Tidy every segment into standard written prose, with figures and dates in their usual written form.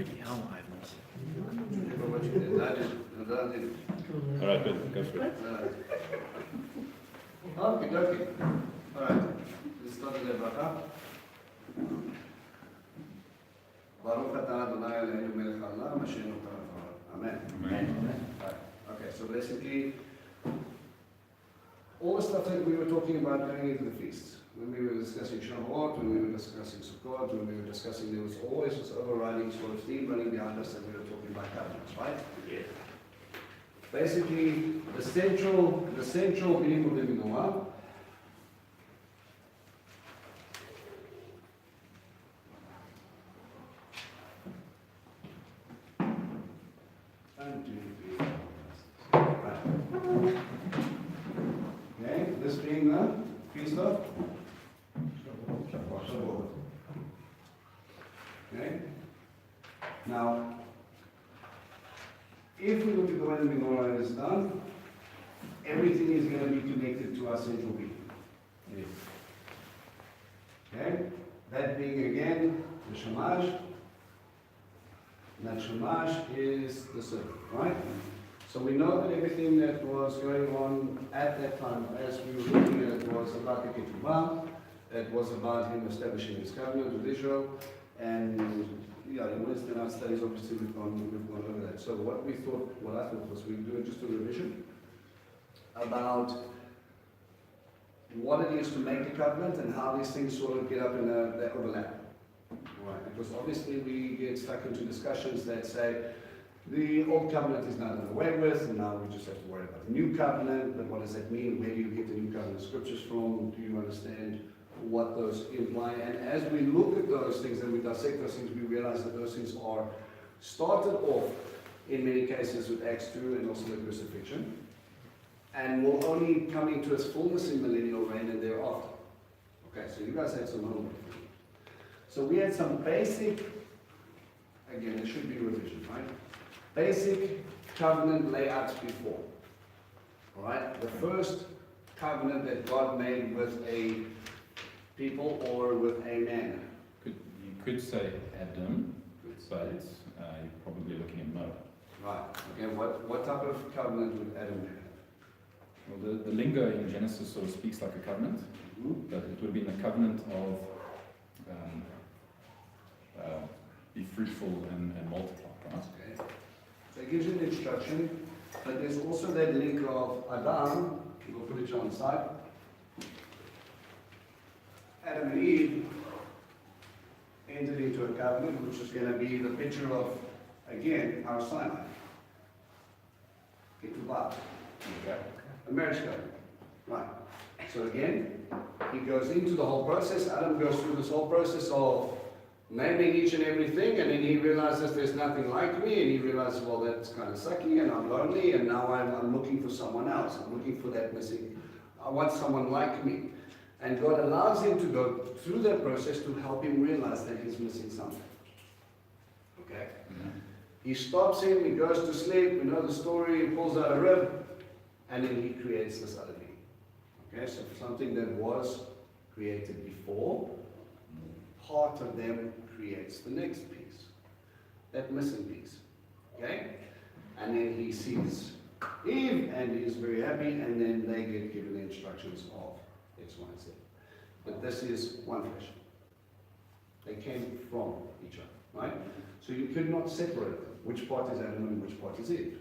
Holy hell, Ivan. Remember what you did. I did. All right, good. Go for it. Okay. All right. Let's start the bracha. Baruch atah Adonai Eloheinu melech haolam asher notah lefanecha. Amen. Amen. Right. Okay, so basically, all the stuff that we were talking about going into the feasts, when we were discussing Shavuot, when we were discussing Sukkot, when we were discussing, there was always this overriding sort of theme running behind us that we were talking about covenants, right? Yeah. Basically, the central meaning of the menorah Okay, this being the feast of Shavuot. Okay? Now, if we look at the way the menorah is done, everything is going to be connected to our central being. Yes. Okay? That being again the shamash. And that shamash is the serpent, right? So we know that everything that was going on at that time, as we were looking at it, was about the Ketubah. It was about him establishing his covenant with Israel. And yeah, in Wednesday night studies, obviously we've gone over that. So what I thought was we'd do just a revision about what it is to make a covenant and how these things sort of get up in the overlap. Right, because obviously we get stuck into discussions that say the old covenant is now done away with, and now we just have to worry about the new covenant. But what does that mean? Where do you get the new covenant scriptures from? Do you understand what those imply? And as we look at those things and we dissect those things, we realize that those things are started off in many cases with Acts 2 and also the crucifixion, and will only come into its fullness in millennial reign and thereafter. Okay, so you guys had some homework. So we had some basic, again, it should be revision, right? Basic covenant layouts before. All right? The first covenant that God made with a people or with a man. You could say Adam, but you're probably looking at Noah. Right. Okay, what type of covenant would Adam have? Well, the lingo in Genesis sort of speaks like a covenant, but it would have been a covenant of be fruitful and multiply, right? Okay. So it gives you an instruction, but there's also that link of Adam, we'll put it on the side. Adam and Eve entered into a covenant, which is going to be the picture of, again, our Sinai. Ketubah. Okay. A marriage covenant. Right. So again, he goes into the whole process. Adam goes through this whole process of naming each and everything, and then he realizes there's nothing like me, and he realizes, well, that's kind of sucky, and I'm lonely, and now I'm looking for someone else. I'm looking for that missing. I want someone like me. And God allows him to go through that process to help him realize that he's missing something. Okay? Mm-hmm. He stops him, he goes to sleep, we know the story, he pulls out a rib, and then he creates this other being. Okay, so something that was created before, part of them creates the next piece, that missing piece. Okay? And then he sees Eve, and he is very happy, and then they get given the instructions of X, Y, and Z. But this is one flesh. They came from each other, right? So you could not separate them. Which part is Adam and which part is Eve?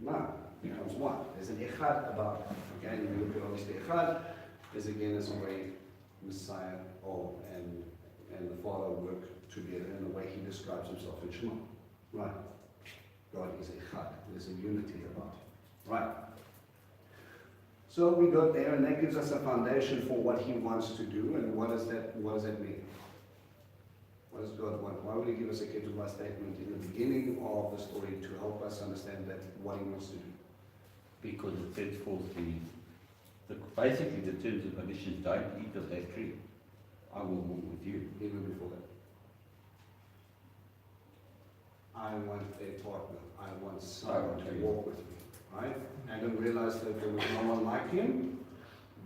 No, it becomes one. There's an echad about it. Okay, and we look at obviously echad, there's again as a way Messiah and the Father work together in the way he describes himself in Shema. Right. God is echad. There's a unity about it. Right. So we got there, and that gives us a foundation for what he wants to do, and what does that mean? What does God want? Why would he give us a Ketubah statement in the beginning of the story to help us understand that what he wants to do? Because it sets forth basically the terms and conditions: don't eat of that tree. I will walk with you. Even before that. I want a partner. I want someone to walk with me. Right? Adam realized that there was no one like him.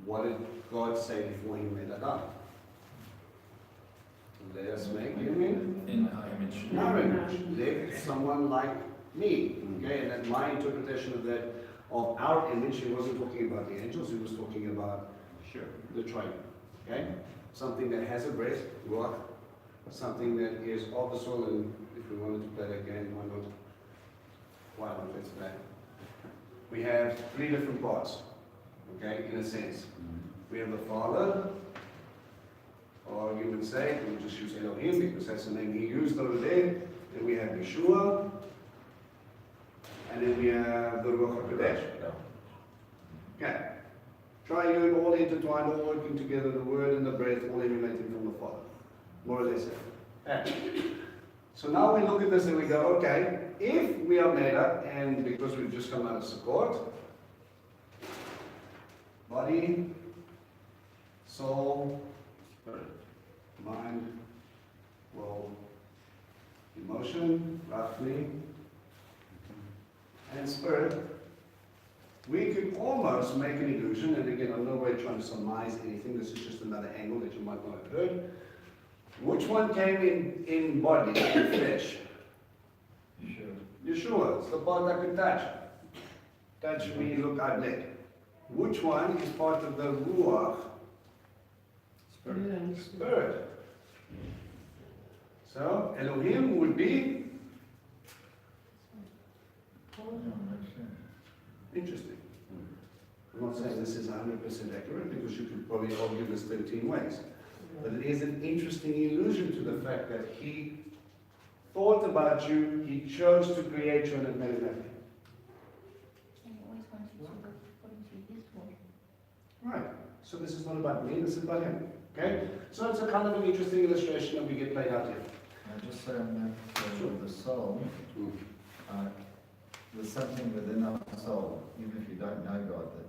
What did God say before he made Adam? Let us make him in image. Our image, like someone like me. Okay, and then my interpretation of that, of our image, he wasn't talking about the angels, he was talking about Sure. the triune. Okay, something that has a breath, ruach, something that is of the soul, and if we wanted to play that game, why not? Why not? Let's play. We have three different parts. Okay, in a sense, we have the Father, or you would say, we'll just use Elohim because that's the name he used over there. Then we have Yeshua, and then we have the Ruach HaKodesh. Okay. Triune, all intertwined, all working together, the word and the breath, all emanating from the Father. More or less. Okay. So now we look at this and we go, okay, if we are made up, and because we've just come out of Sukkot, body, soul, Spirit. mind, will, emotion, roughly, and spirit, we could almost make an illusion, and again, I'm no way trying to surmise anything, this is just another angle that you might not have heard. Which one came in body, in flesh? Yeshua, it's the part I could touch. Touch me, look, I bled. Which one is part of the Ruach? Spirit. So, Elohim would be interesting. I'm not saying this is 100% accurate because you could probably argue this 13 ways. But it is an interesting illusion to the fact that he thought about you, he chose to create you and it made it happen. And he always wanted to go according to his will. Right. So this is not about me, this is about him. Okay? So it's a kind of an interesting illustration that we get played out here. Just say on that, the soul, there's something within our soul, even if you don't know God, that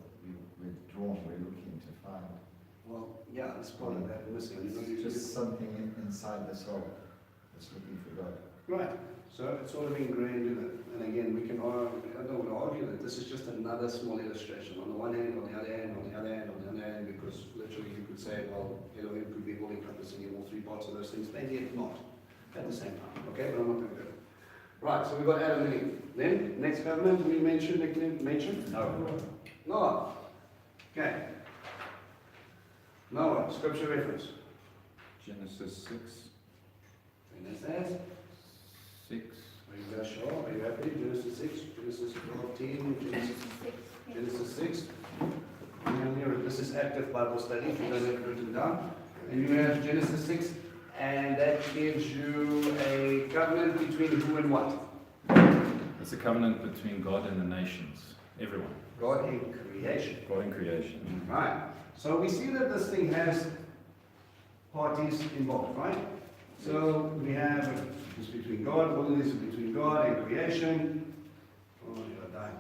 we're drawn, we're looking to find. Well, yeah, it's part of that. Listen, It's just something inside the soul that's looking for God. right. So it's sort of ingrained in it. And again, we can argue, I don't want to argue that this is just another small illustration. On the one hand, on the other hand, on the other hand, on the other hand, because literally you could say, well, Elohim could be all encompassing in all three parts of those things, maybe it's not at the same time. Okay, but I'm not going to do it. Right, so we've got Adam and Eve. Then, next covenant we mentioned, No. Noah. Okay. Noah, scripture reference. Genesis 6. Genesis. 6. Are you guys sure? Are you happy? Genesis 6, Genesis 14, Genesis 6. And here, this is active Bible study, if you don't have it written down. And you have Genesis 6, and that gives you a covenant between who and what? It's a covenant between God and the nations. Everyone. God in creation. God in creation. Right. So we see that this thing has parties involved, right? So we have this between God, all of this is between God and creation. Oh, you're dying.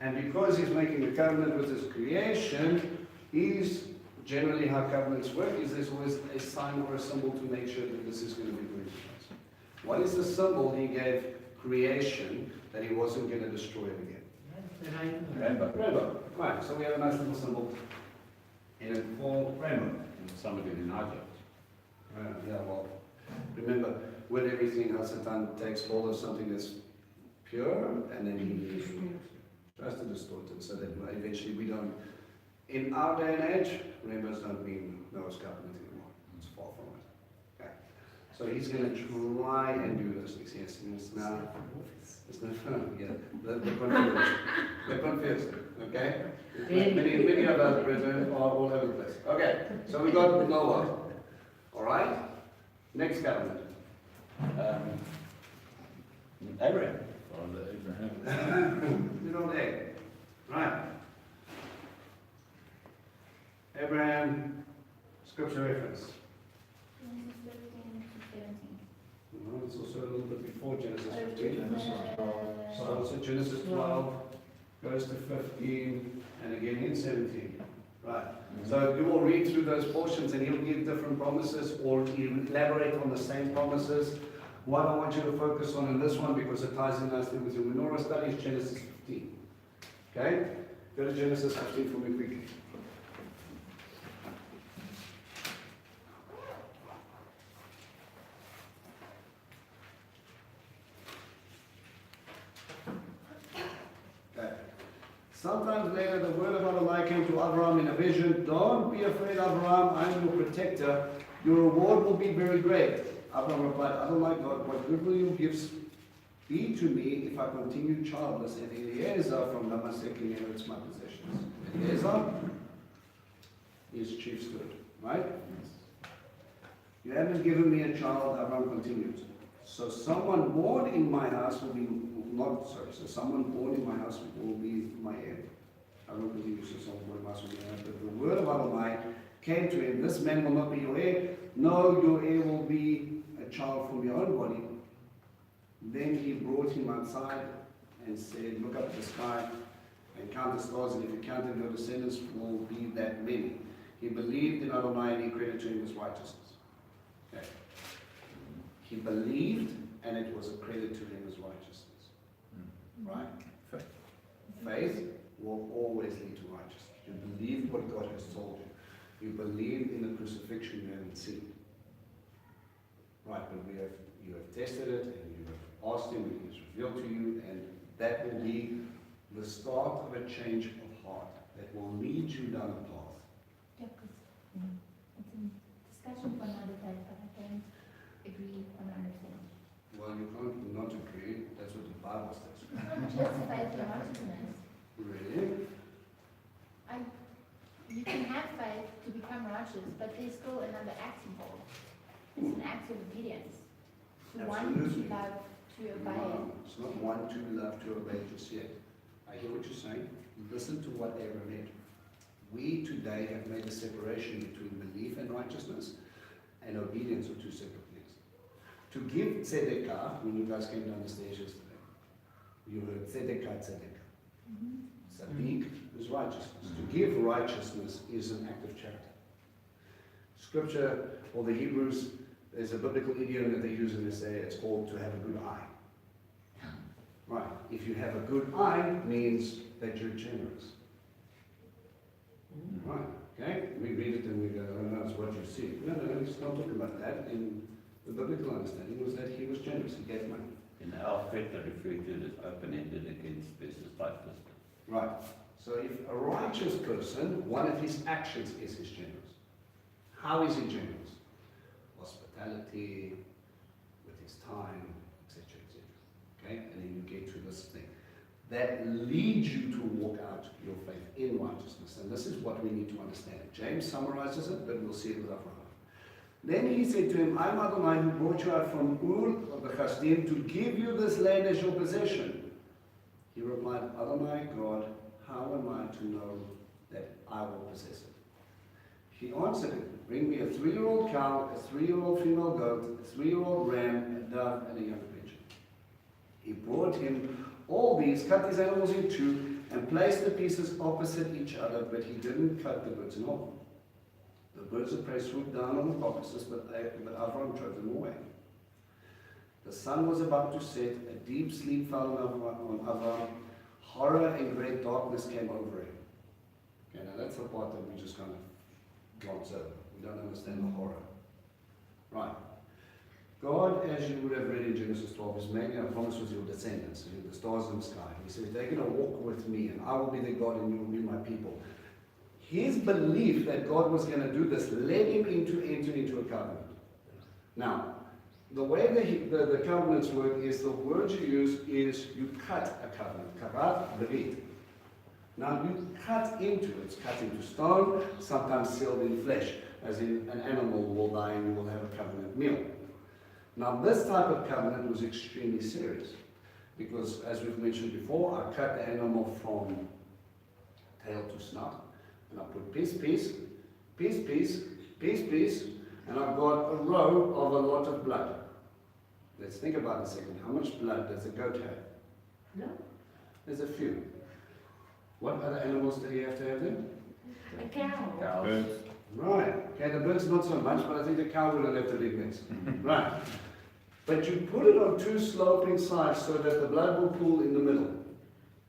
And because he's making a covenant with his creation, he's generally how covenants work is there's always a sign or a symbol to make sure that this is going to be good. What is the symbol he gave creation that he wasn't going to destroy it again? Rainbow. Right, so we have a nice little symbol in it called rainbow. Somebody in Elijah. Yeah, well, remember, with everything else, Satan takes hold of something that's pure and then he tries to distort it so that eventually we don't. In our day and age, rainbows don't mean Noah's covenant anymore. It's far from it. Okay. So he's going to try and do those things. Yes, it's now. It's not fun. Yeah, they're confused. They're confused. Okay. Many of us brethren are all over the place. Okay. So we got Noah. All right. Next covenant. Abraham. Father Abraham. You know that. Right. Abraham, scripture reference. Genesis 15 to 17. Well, it's also a little bit before Genesis Oh, 15. Genesis 12. So it's Genesis 12, goes to 15, and again in 17. Right. So you will read through those portions and he'll give different promises or he'll elaborate on the same promises. What I want you to focus on in this one, because it ties in nicely with your menorah study, is Genesis 15. Okay? Go to Genesis 15 for me quickly. Sometime later, the word of Adonai came to Abraham in a vision. Don't be afraid, Abraham. I'm your protector. Your reward will be very great. Abraham replied, Adonai God, what good will you give be to me if I continue childless? And Eliezer from Damascus inherits my possessions. Eliezer is chief steward, right? You haven't given me a child, Abraham continues. So someone born in my house will be so someone born in my house will be my heir. Abraham continues, so someone born in my house will be my heir. But the word of Adonai came to him, this man will not be your heir. No, your heir will be a child from your own body. Then he brought him outside and said, look up at the sky and count the stars, and if you count them, your descendants will be that many. He believed in Adonai and he credited to him his righteousness. Okay. He believed and it was accredited to him as righteousness. Right? Faith will always lead to righteousness. You believe what God has told you. You believe in the crucifixion you haven't seen. Right, but you have tested it and you have asked him and he's revealed to you, and that will be the start of a change of heart that will lead you down a path. Yeah, because it's a discussion for another day, but I don't agree on understanding. Well, you can't not agree. That's what the Bible says. It's not just faith and righteousness. Really? You can have faith to become righteous, but there's still another act involved. It's an act of obedience. To want Absolutely. to love, to obey. No, it's not one to love to obey just yet. I hear what you're saying. Listen to what Aaron meant. We today have made a separation between belief and righteousness, and obedience are two separate things. To give tzedekah, when you guys came down the stairs yesterday, you heard tzedekah, tzedekah. Tzaddik is righteousness. To give righteousness is an act of charity. Scripture, or the Hebrews, there's a biblical idiom that they use and they say it's called to have a good eye. Right. If you have a good eye, means that you're generous. Right. Okay? We read it and we go, oh no, it's what you see. No, he's not talking about that. In the biblical understanding was that he was generous. He gave money. In our faith, they refer to it as open-ended against versus tight-fisted. Right. So if a righteous person, one of his actions is he's generous. How is he generous? Hospitality, with his time, etc., etc. Okay? And then you get to this thing. That leads you to walk out your faith in righteousness. And this is what we need to understand. James summarizes it, but we'll see it with Abraham. Then he said to him, I'm Adonai who brought you out from Ur of the Chasdim to give you this land as your possession. He replied, Adonai God, how am I to know that I will possess it? He answered him, bring me a 3-year-old cow, a 3-year-old female goat, a 3-year-old ram, a dove, and a young pigeon. He brought him all these, cut these animals in two, and placed the pieces opposite each other, but he didn't cut the birds in half. The birds of prey swooped down on the carcasses, but Avram drove them away. The sun was about to set, a deep sleep fell on Avram, horror and great darkness came over him. Okay, now that's the part that we just kind of glance over. We don't understand the horror. Right. God, as you would have read in Genesis 12, is making a promise with your descendants, the stars in the sky. He says, they're going to walk with me, and I will be their God, and you will be my people. His belief that God was going to do this led him into entering into a covenant. Now, the way the covenants work is the word you use is you cut a covenant. Karat, berit. Now you cut into it. It's cut into stone, sometimes sealed in flesh, as in an animal will die and you will have a covenant meal. Now this type of covenant was extremely serious because, as we've mentioned before, I cut the animal from tail to snout, and I put piece, and I've got a row of a lot of blood. Let's think about it a second. How much blood does a goat have? No. There's a few. What other animals do you have to have then? A cow. Cows. Birds. Right. Okay, the birds not so much, but I think the cow would have left a big mess. Right. But you put it on two sloping sides so that the blood will pool in the middle.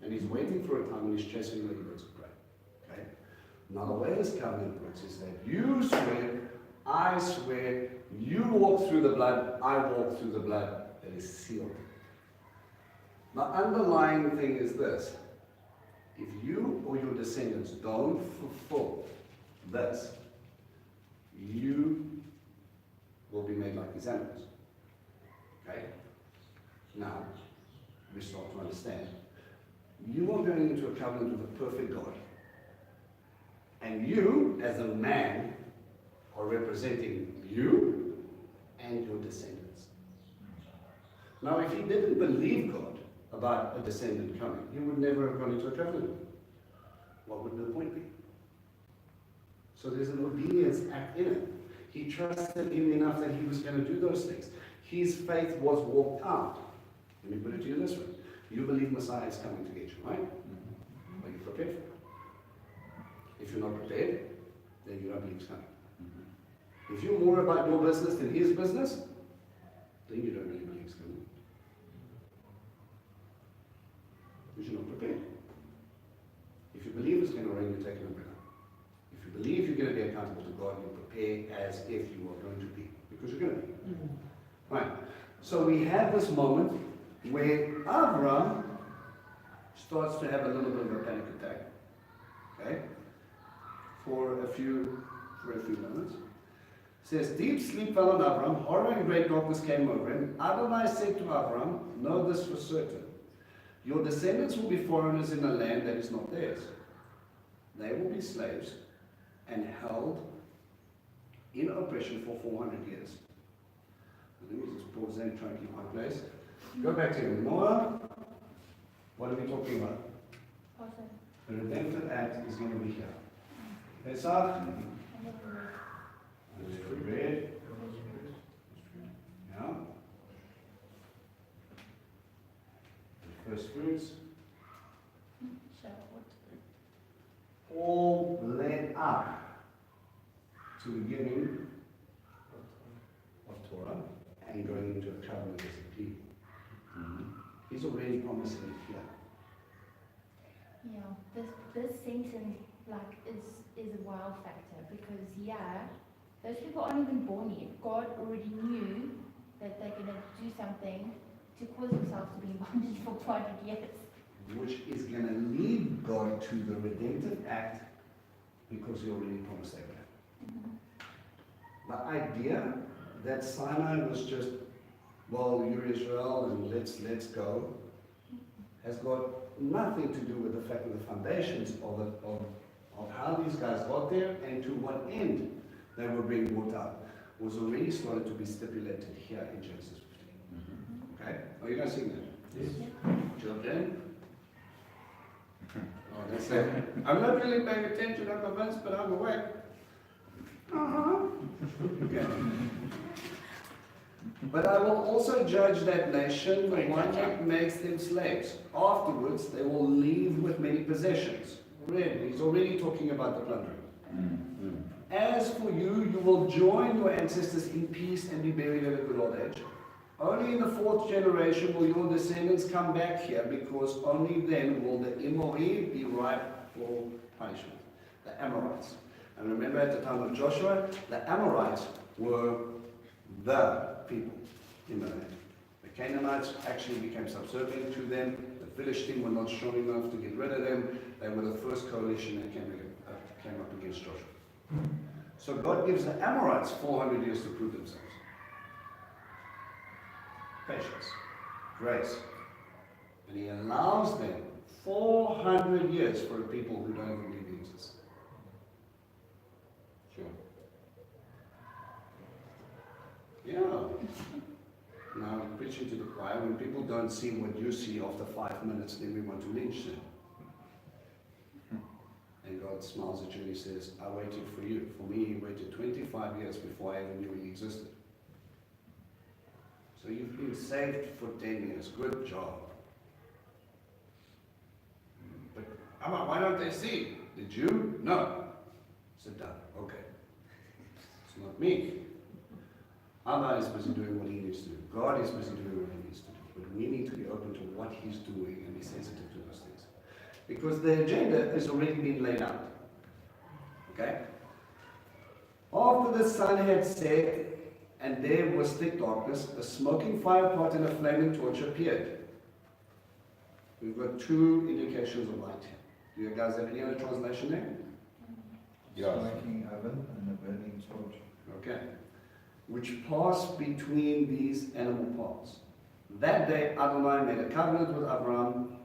And he's waiting for a time when he's chasing little birds of prey. Okay? Now the way this covenant works is that you swear, I swear, you walk through the blood, I walk through the blood that is sealed. The underlying thing is this. if you or your descendants don't fulfill this, you will be made like these animals. Okay? Now, we start to understand. You are going into a covenant with a perfect God. And you, as a man, are representing you and your descendants. Now, if he didn't believe God about a descendant coming, he would never have gone into a covenant. What would the point be? So there's an obedience act in it. He trusted him enough that he was going to do those things. His faith was walked out. Let me put it to you this way. You believe Messiah is coming to get you, right? Are you prepared for it? If you're not prepared, then you don't believe he's coming. If you're more about your business than his business, then you don't really believe he's coming. Because you're not prepared. If you believe it's going to rain, you take an umbrella. If you believe you're going to be accountable to God, you prepare as if you are going to be. Because you're going to be. Right. So we have this moment where Abraham starts to have a little bit of a panic attack. Okay? For a few moments. It says, deep sleep fell on Abraham, horror and great darkness came over him. Adonai said to Abraham, know this for certain. Your descendants will be foreigners in a land that is not theirs. They will be slaves and held in oppression for 400 years. Let me just pause there and try and keep my place. Go back to Noah. What are we talking about? Awesome. The redemptive act is going to be here. Pesach. I never read. Bread. Yeah. The first fruits. Shavuot. All led up to the giving of Torah and going into a covenant as a people. He's already promising it here. Yeah, this sentence is a wow factor because those people aren't even born yet. God already knew that they're going to do something to cause themselves to be in bondage for 400 years. Which is going to lead God to the redemptive act because he already promised Abraham. The idea that Sinai was just, well, you're Israel and let's go, has got nothing to do with the fact of the foundations of how these guys got there and to what end they were being brought out was already started to be stipulated here in Genesis 15. Okay? Are you guys seeing that? Yes. Children? Oh, that's it. I'm not really paying attention, I'm convinced, but I'm awake. Okay. But I will also judge that nation, the one that makes them slaves. Afterwards, they will leave with many possessions. Already, he's already talking about the plundering. As for you, you will join your ancestors in peace and be buried at a good old age. Only in the 4th generation will your descendants come back here, because only then will the Emorim be ripe for punishment. The Amorites. And remember at the time of Joshua, the Amorites were the people in the land. The Canaanites actually became subservient to them. The Philistines were not strong enough to get rid of them. They were the first coalition that came up against Joshua. So God gives the Amorites 400 years to prove themselves. Patience, grace. And he allows them 400 years for a people who don't even believe he exists. Sure. Yeah. Now, preaching to the choir, when people don't see what you see after 5 minutes, then we want to lynch them. And God smiles at you and he says, I waited for you. For me, he waited 25 years before I even knew he existed. So you've been saved for 10 years. Good job. But Abba, why don't they see? Did you? No. Sit down. Okay. It's not me. Abba is busy doing what he needs to do. God is busy doing what he needs to do. But we need to be open to what he's doing and be sensitive to those things. Because the agenda has already been laid out. Okay? After the sun had set, and there was thick darkness, a smoking fire pot and a flaming torch appeared. We've got 2 indications of light here. Do you guys have any other translation there? Yes. Smoking oven and a burning torch. Okay. Which passed between these animal parts. That day Adonai made a covenant with Abraham.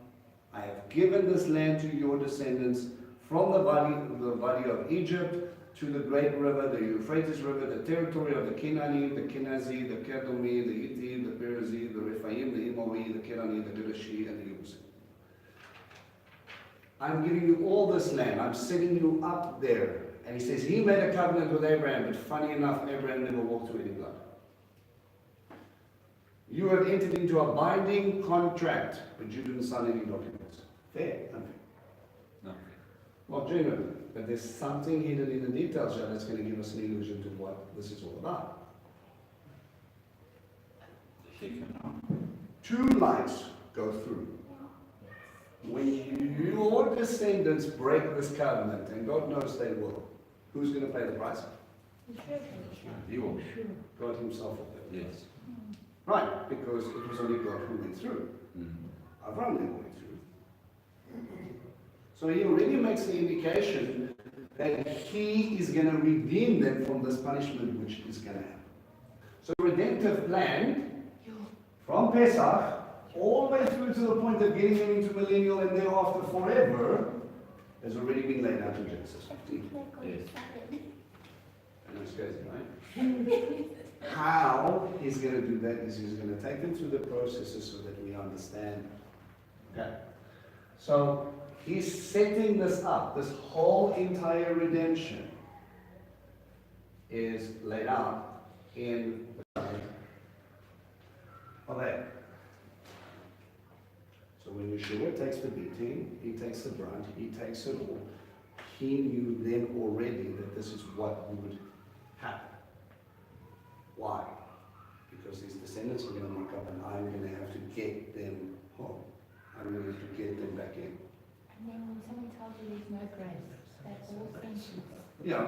I have given this land to your descendants from the valley of Egypt to the great river, the Euphrates River, the territory of the Kenani, the Kenazi, the Kedomi, the Hitti, the Perizi, the Rephaim, the Emohi, the Kenani, the Girgashi, and the Yebusi. I'm giving you all this land. I'm setting you up there. And he says he made a covenant with Abraham, but funny enough, Abraham never walked through any blood. You have entered into a binding contract, but you didn't sign any documents. Fair, unfair. No. Well, genuinely, but there's something hidden in the details here that's going to give us an illusion to what this is all about. The second. Two lights go through. When your descendants break this covenant, and God knows they will, who's going to pay the price? You will. God himself will pay the price. Yes. Right, because it was only God who went through. Mm. Abraham never went through. So he already makes the indication that he is going to redeem them from this punishment which is going to happen. So redemptive plan from Pesach all the way through to the point of getting them into millennial and thereafter forever has already been laid out in Genesis 15. Yes. I know it's crazy, right? How he's going to do that is he's going to take them through the processes so that we understand. Okay. So he's setting this up. This whole entire redemption is laid out in the covenant of Abraham. So when Yeshua takes the beating, he takes the brunt, he takes it all. He knew then already that this is what would happen. Why? Because his descendants are going to muck up and I'm going to have to get them home. I'm going to have to get them back in. And then when someone tells you there's no grace, that's all sentence. Yeah,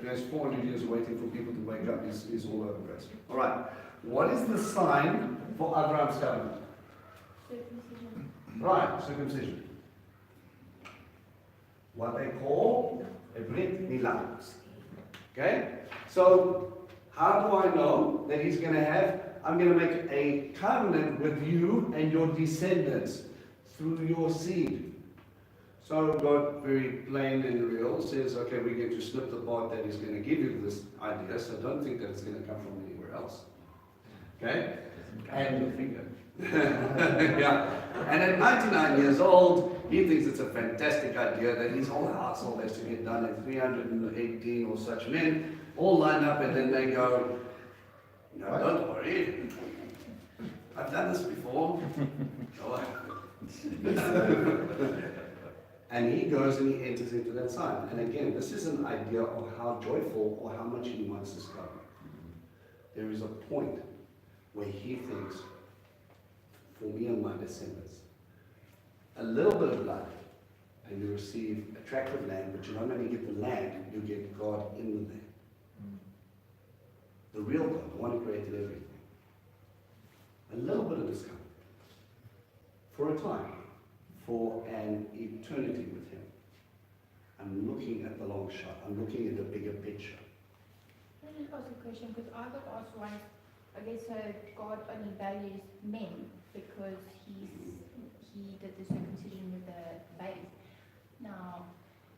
there's 400 years waiting for people to wake up is all over grace. All right. What is the sign for Abraham's covenant? Circumcision. Right, circumcision. What they call a Brit Milah. Okay? So, how do I know that he's going to have, I'm going to make a covenant with you and your descendants through your seed. So God, very plain and real, says, okay, we get to snip the part that he's going to give you this idea, so don't think that it's going to come from anywhere else. Okay? And yeah. And at 99 years old, he thinks it's a fantastic idea that his whole household has to get done, and 318 or such men all line up, and then they go, no, don't worry. I've done this before. No, and he goes and he enters into that sign. And again, this is an idea of how joyful or how much he wants this covenant. There is a point where he thinks, for me and my descendants, a little bit of blood, and you receive a tract of land, but you don't only get the land, you get God in the land. The real God, the one who created everything. A little bit of this covenant. For a time. For an eternity with him. I'm looking at the long shot. I'm looking at the bigger picture. Can I just ask a question? Because I got asked once, okay, so God only values men because he did the circumcision with the babe. Now,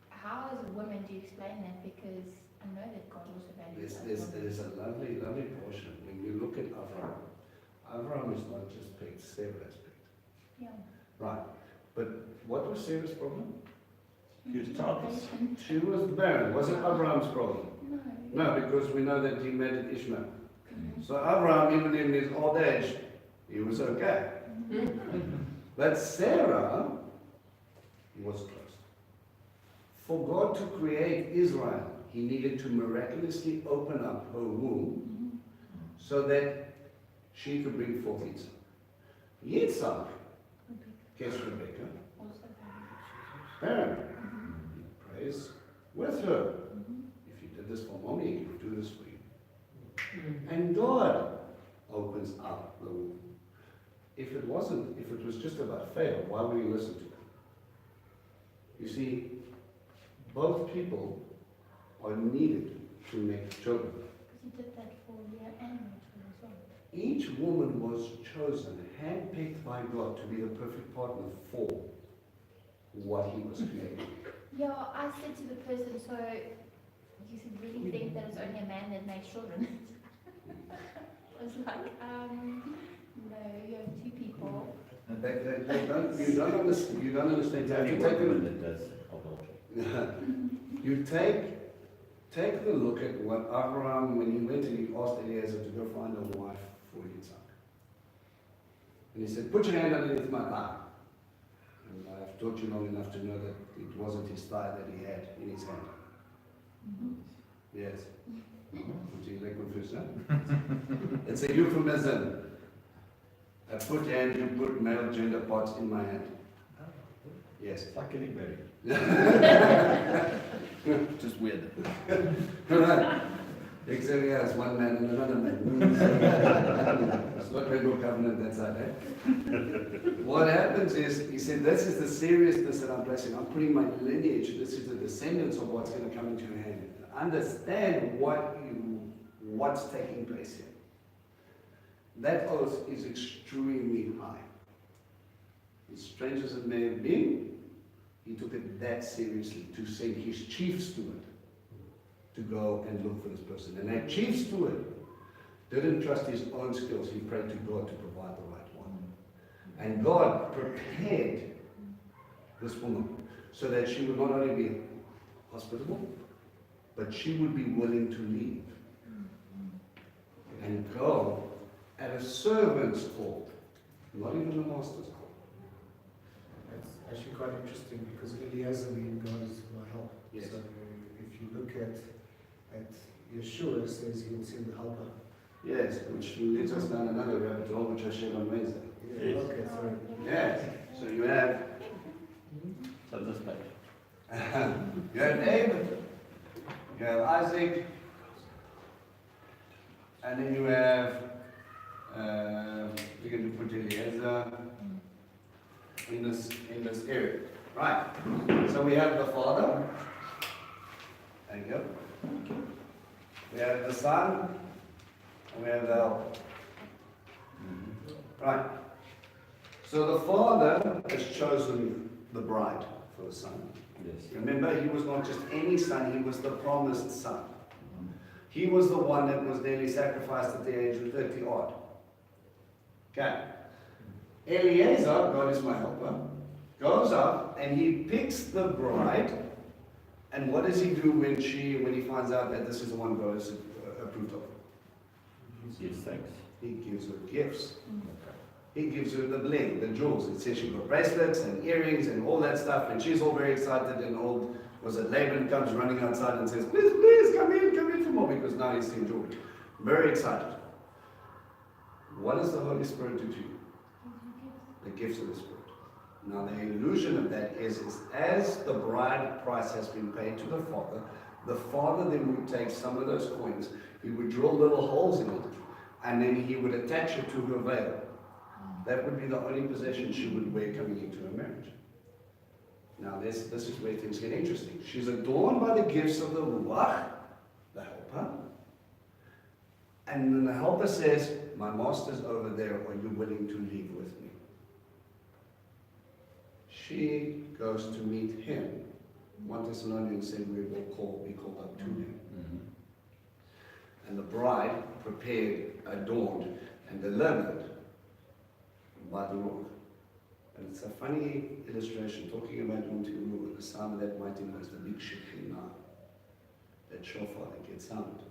how as a woman do you explain that? Because I know that God also values us. There's a lovely, lovely portion. When you look at Abraham, Abraham is not just picked, Sarah has picked. Yeah. Right. But what was Sarah's problem? She was childless. She was barren. Was it Abraham's problem? No. No, because we know that he married Ishmael. So Abraham, even in his old age, he was okay. But Sarah was close. For God to create Israel, he needed to miraculously open up her womb so that she could bring forth Isaac. Yitzhak gets Rebecca, Also barren. He prays with her. If you did this for mommy, he will do this for you. And God opens up the womb. If it was just about fail, why would he listen to her? You see, both people are needed to make children. Because you did that for Leah and Rachel as well. Each woman was chosen, handpicked by God to be the perfect partner for what he was creating. Yeah, I said to the person, so you really think that it's only a man that makes children? I was like, no, you have two people. You don't understand. You don't understand. It's only one woman that does adultery. You take the look at what Abraham, when he went and he asked Eliezer to go find a wife for Yitzhak. And he said, put your hand underneath my thigh. And I've taught you long enough to know that it wasn't his thigh that he had in his hand. Yes. Would you like me first, It's a euphemism. I put hand, you put male gender parts in my hand. Yes. It's like getting married. Just weird. Right. Except he has one man and another man. It's not Rainbow Covenant, that's that, eh? What happens is, he said, this is the seriousness that I'm placing. I'm putting my lineage, this is the descendants of what's going to come into your hand. Understand what's taking place here. That oath is extremely high. As strange as it may have been, he took it that seriously to send his chief steward to go and look for this person. And that chief steward didn't trust his own skills. He prayed to God to provide the right one. And God prepared this woman so that she would not only be hospitable, but she would be willing to leave and go at a servant's call, not even a master's call. It's actually quite interesting because Eliezer means God is my help. Yes. So if you look at Yeshua, it says he will send the helper. Yes, which leads us down another rabbit hole, which I shared on Wednesday. Yeah, okay, sorry. Yes, so you have So this page. you have David, you have Isaac, and then you have we're going to put Eliezer in this area. Right. So we have the father. Thank you. We have the son, and we have the helper. Right. So the father has chosen the bride for the son. Yes. Remember, he was not just any son, he was the promised son. He was the one that was nearly sacrificed at the age of 30 odd. Okay. Eliezer, God is my helper, goes up and he picks the bride. And what does he do when he finds out that this is the one God has approved of? Yes, thanks. He gives her gifts. He gives her the bling, the jewels. It says she got bracelets and earrings and all that stuff, and she's all very excited. And Laban comes running outside and says, please, please, come in for more, because now he's seen jewelry. Very excited. What does the Holy Spirit do to you? The gifts of the Spirit. Now the illusion of that is as the bride price has been paid to the father then would take some of those coins, he would drill little holes in it, and then he would attach it to her veil. That would be the only possession she would wear coming into her marriage. Now this is where things get interesting. She's adorned by the gifts of the Ruach, the helper, and then the helper says, my master's over there, are you willing to leave with me? She goes to meet him. 1 Thessalonians said we will be called up to him. And the bride prepared, adorned, and delivered by the Lord. And it's a funny illustration, talking about Yom Kippur, the sound of that mighty noise, the big Shekinah, that shofar that gets sound,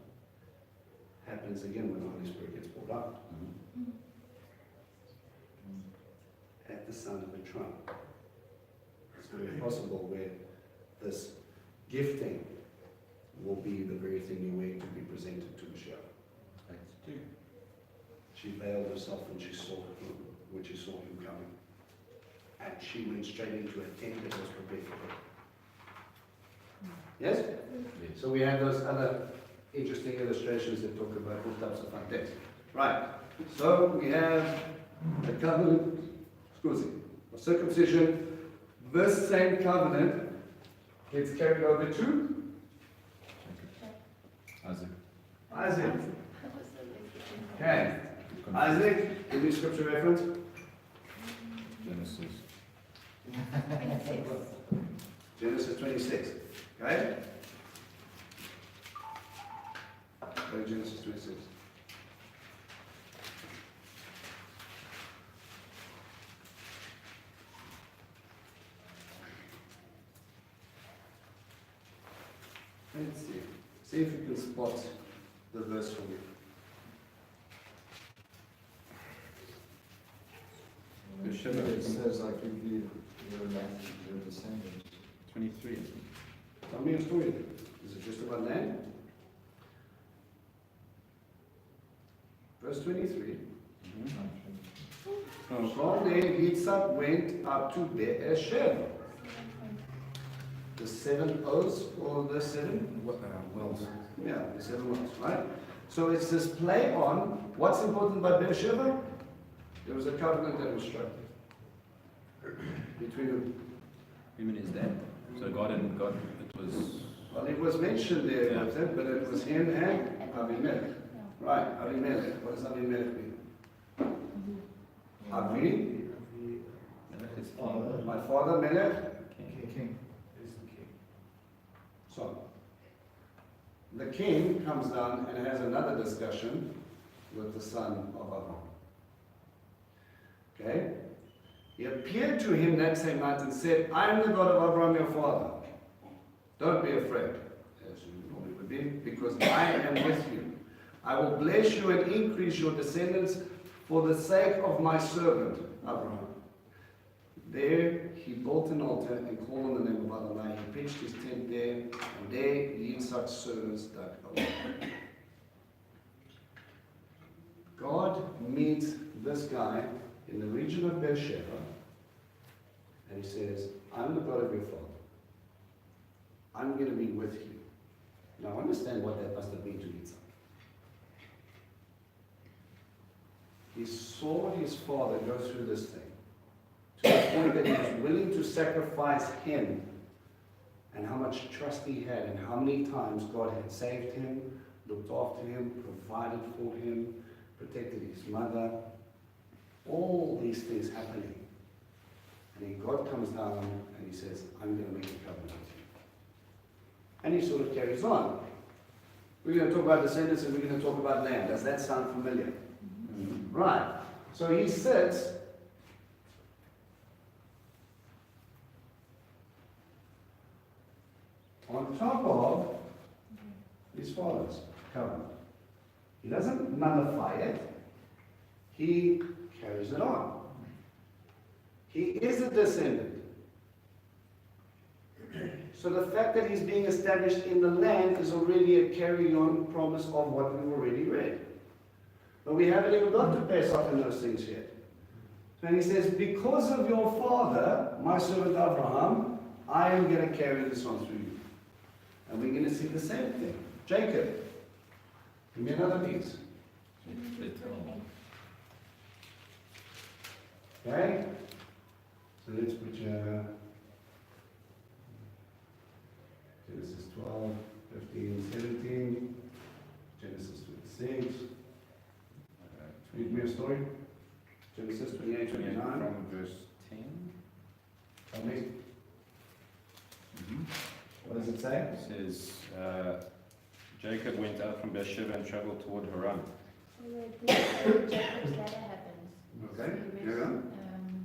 happens again when the Holy Spirit gets poured out. At the sound of the trump. It's very possible where this gifting will be the very thing you wait to be presented to Mashiach. That's two. She veiled herself when she saw him coming. And she went straight into a tent that was prepared for her. Yes? Yes. So we have those other interesting illustrations that talk about all types of fun things. Right. So we have the covenant, circumcision. This same covenant gets carried over to Isaac. Isaac. That was so good. Okay, Isaac, give me scripture reference. Genesis. 26. Genesis 26. Okay? Go to Genesis 26. Let's see. See if you can spot the verse for me. Beersheba, It says I give you your land, your descendants. 23, I think. Tell me a story then. Is it just about land? Verse 23. Oh, From there Yitzhak went up to Beersheba. The 7 O's or the 7? wells. Yeah, the 7 wells, right? So it's this play on what's important about Beersheba? There was a covenant that was struck between them. Women is that. So God, it was. Well, it was mentioned there, Yeah. but it was him and Abimelech. Right, Abimelech. What does Abimelech mean? Avi, His Father, my father Melech. king. Is the king. So, the king comes down and has another discussion with the son of Abraham. Okay? He appeared to him that same night and said, I am the God of Abraham your father. Don't be afraid, as you normally would be, because I am with you. I will bless you and increase your descendants for the sake of my servant Abraham. There he built an altar and called on the name of Adonai. He pitched his tent there, and there Yitzhak's servants dug a well. God meets this guy in the region of Beersheba, and he says, I'm the God of your father. I'm going to be with you. Now understand what that must have been to Yitzhak. He saw his father go through this thing, to the point that he was willing to sacrifice him, and how much trust he had, and how many times God had saved him, looked after him, provided for him, protected his mother. All these things happening. And then God comes down and he says, I'm going to make a covenant with you. And he sort of carries on. We're going to talk about descendants and we're going to talk about land. Does that sound familiar? Right. So he sits on top of his father's covenant. He doesn't nullify it. He carries it on. He is a descendant. So the fact that he's being established in the land is already a carry-on promise of what we've already read. But we haven't even got to Pesach and those things yet. And he says, because of your father, my servant Abraham, I am going to carry this on through you. And we're going to see the same thing. Jacob. Give me another piece. Okay? So let's put Genesis 12, 15, 17, Genesis 26. Read me a story. Genesis 28, 29. From verse 10. Tell me. What does it say? It says, Jacob went out from Beersheba and traveled toward Haran. So Jacob's ladder happens. Okay, So carry on.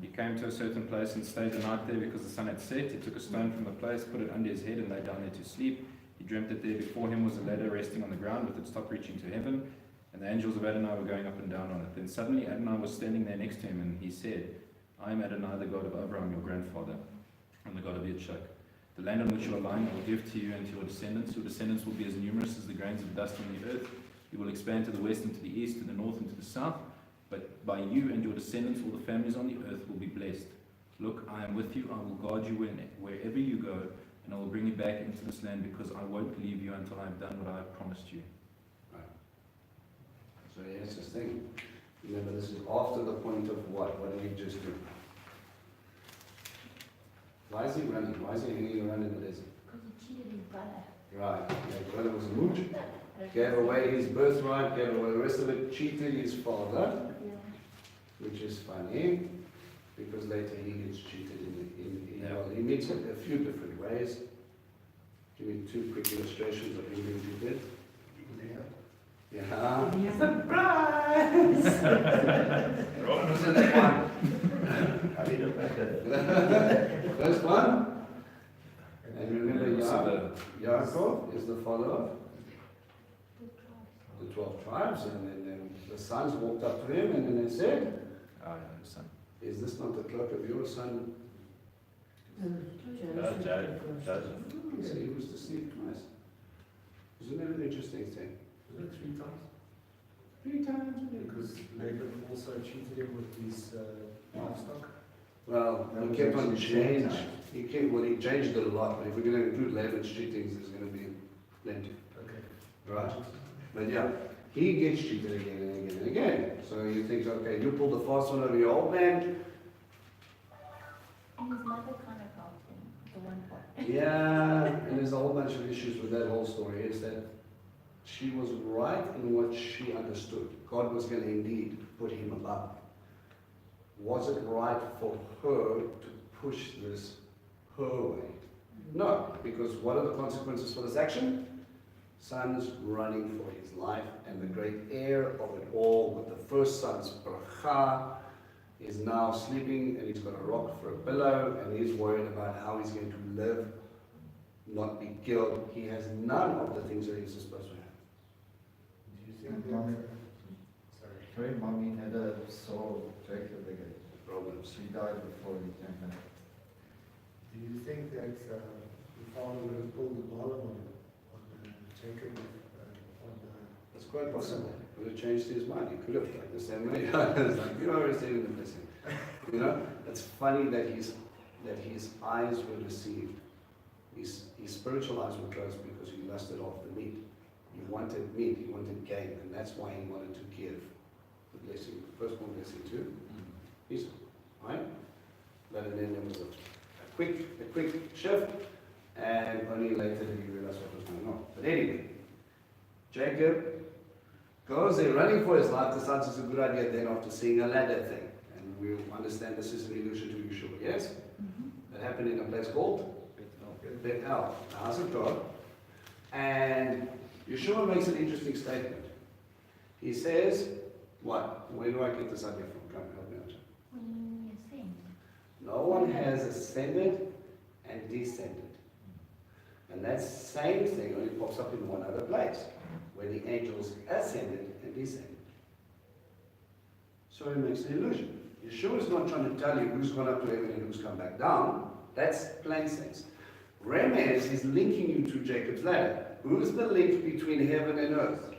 He came to a certain place and stayed the night there because the sun had set. He took a stone from the place, put it under his head, and lay down there to sleep. He dreamt that there before him was a ladder resting on the ground with its top reaching to heaven, and the angels of Adonai were going up and down on it. Then suddenly Adonai was standing there next to him, and he said, I am Adonai, the God of Abraham, your grandfather, and the God of Yitzhak. The land on which you are lying I will give to you and to your descendants. Your descendants will be as numerous as the grains of dust on the earth. You will expand to the west and to the east, to the north and to the south. But by you and your descendants, all the families on the earth will be blessed. Look, I am with you. I will guard you wherever you go, and I will bring you back into this land because I won't leave you until I have done what I have promised you. Right. So here's this thing. Remember, this is after the point of what? What did he just do? Why is he running? Why is he hanging around in the desert? Because he cheated his brother. Right, his brother was a mooch, gave away his birthright, gave away the rest of it, cheated his father, Yeah. which is funny, because later he gets cheated Yeah. well, he meets it a few different ways. Give me two quick illustrations of him being cheated. Yeah. Surprise! Wasn't that one? I mean, the First one, and remember Also Yaakov is the father of The tribes. the 12 tribes, and then the sons walked up to him and then they said, Oh, yeah, his son. is this not the cloak of your son? Joseph. So he was deceived twice. Isn't that an interesting thing? Was it 3 times? 3 times. Because Laban also cheated him with his livestock. Well, That he was kept on actually changing. times. He changed it a lot, but if we're going to include Laban's cheatings, there's going to be plenty. Okay. Right. But yeah, he gets cheated again and again and again. So you think, okay, you pulled the fast one over your old man. And his mother kind of helped him, the one part. Yeah, and there's a whole bunch of issues with that whole story, is that she was right in what she understood. God was going to indeed put him above. Was it right for her to push this her way? No, because what are the consequences for this action? Son's running for his life, and the great heir of it all, with the first son's bracha, is now sleeping, and he's got a rock for a pillow, and he's worried about how he's going to live, not be killed. He has none of the things that he's supposed to have. Do you think And mommy, Sorry. sorry, mommy had a soul, Jacob again. Problems. She died before he came back. Do you think that the father would have pulled the bottom on Jacob That's quite possible. He would have changed his mind. He could have, like the same way. It's like, you are receiving the blessing. You know, it's funny that his eyes were deceived. His spiritual eyes were closed because he lusted after meat. He wanted meat, he wanted gain, and that's why he wanted to give the blessing, the firstborn blessing to Esau. Right? But then there was a quick shift, and only later did he realize what was going on. But anyway, Jacob goes there running for his life, decides it's a good idea then after seeing a ladder thing. And we understand this is an allusion to Yeshua, yes? That happened in a place called Bethel, the house of God. And Yeshua makes an interesting statement. He says, what? Where do I get this idea from? Come, help me out. When you sing. No one has ascended and descended. And that same thing only pops up in one other place, where the angels ascended and descended. So it makes an illusion. Yeshua is not trying to tell you who's gone up to heaven and who's come back down. That's plain sense. Remez is linking you to Jacob's ladder. Who is the link between heaven and earth?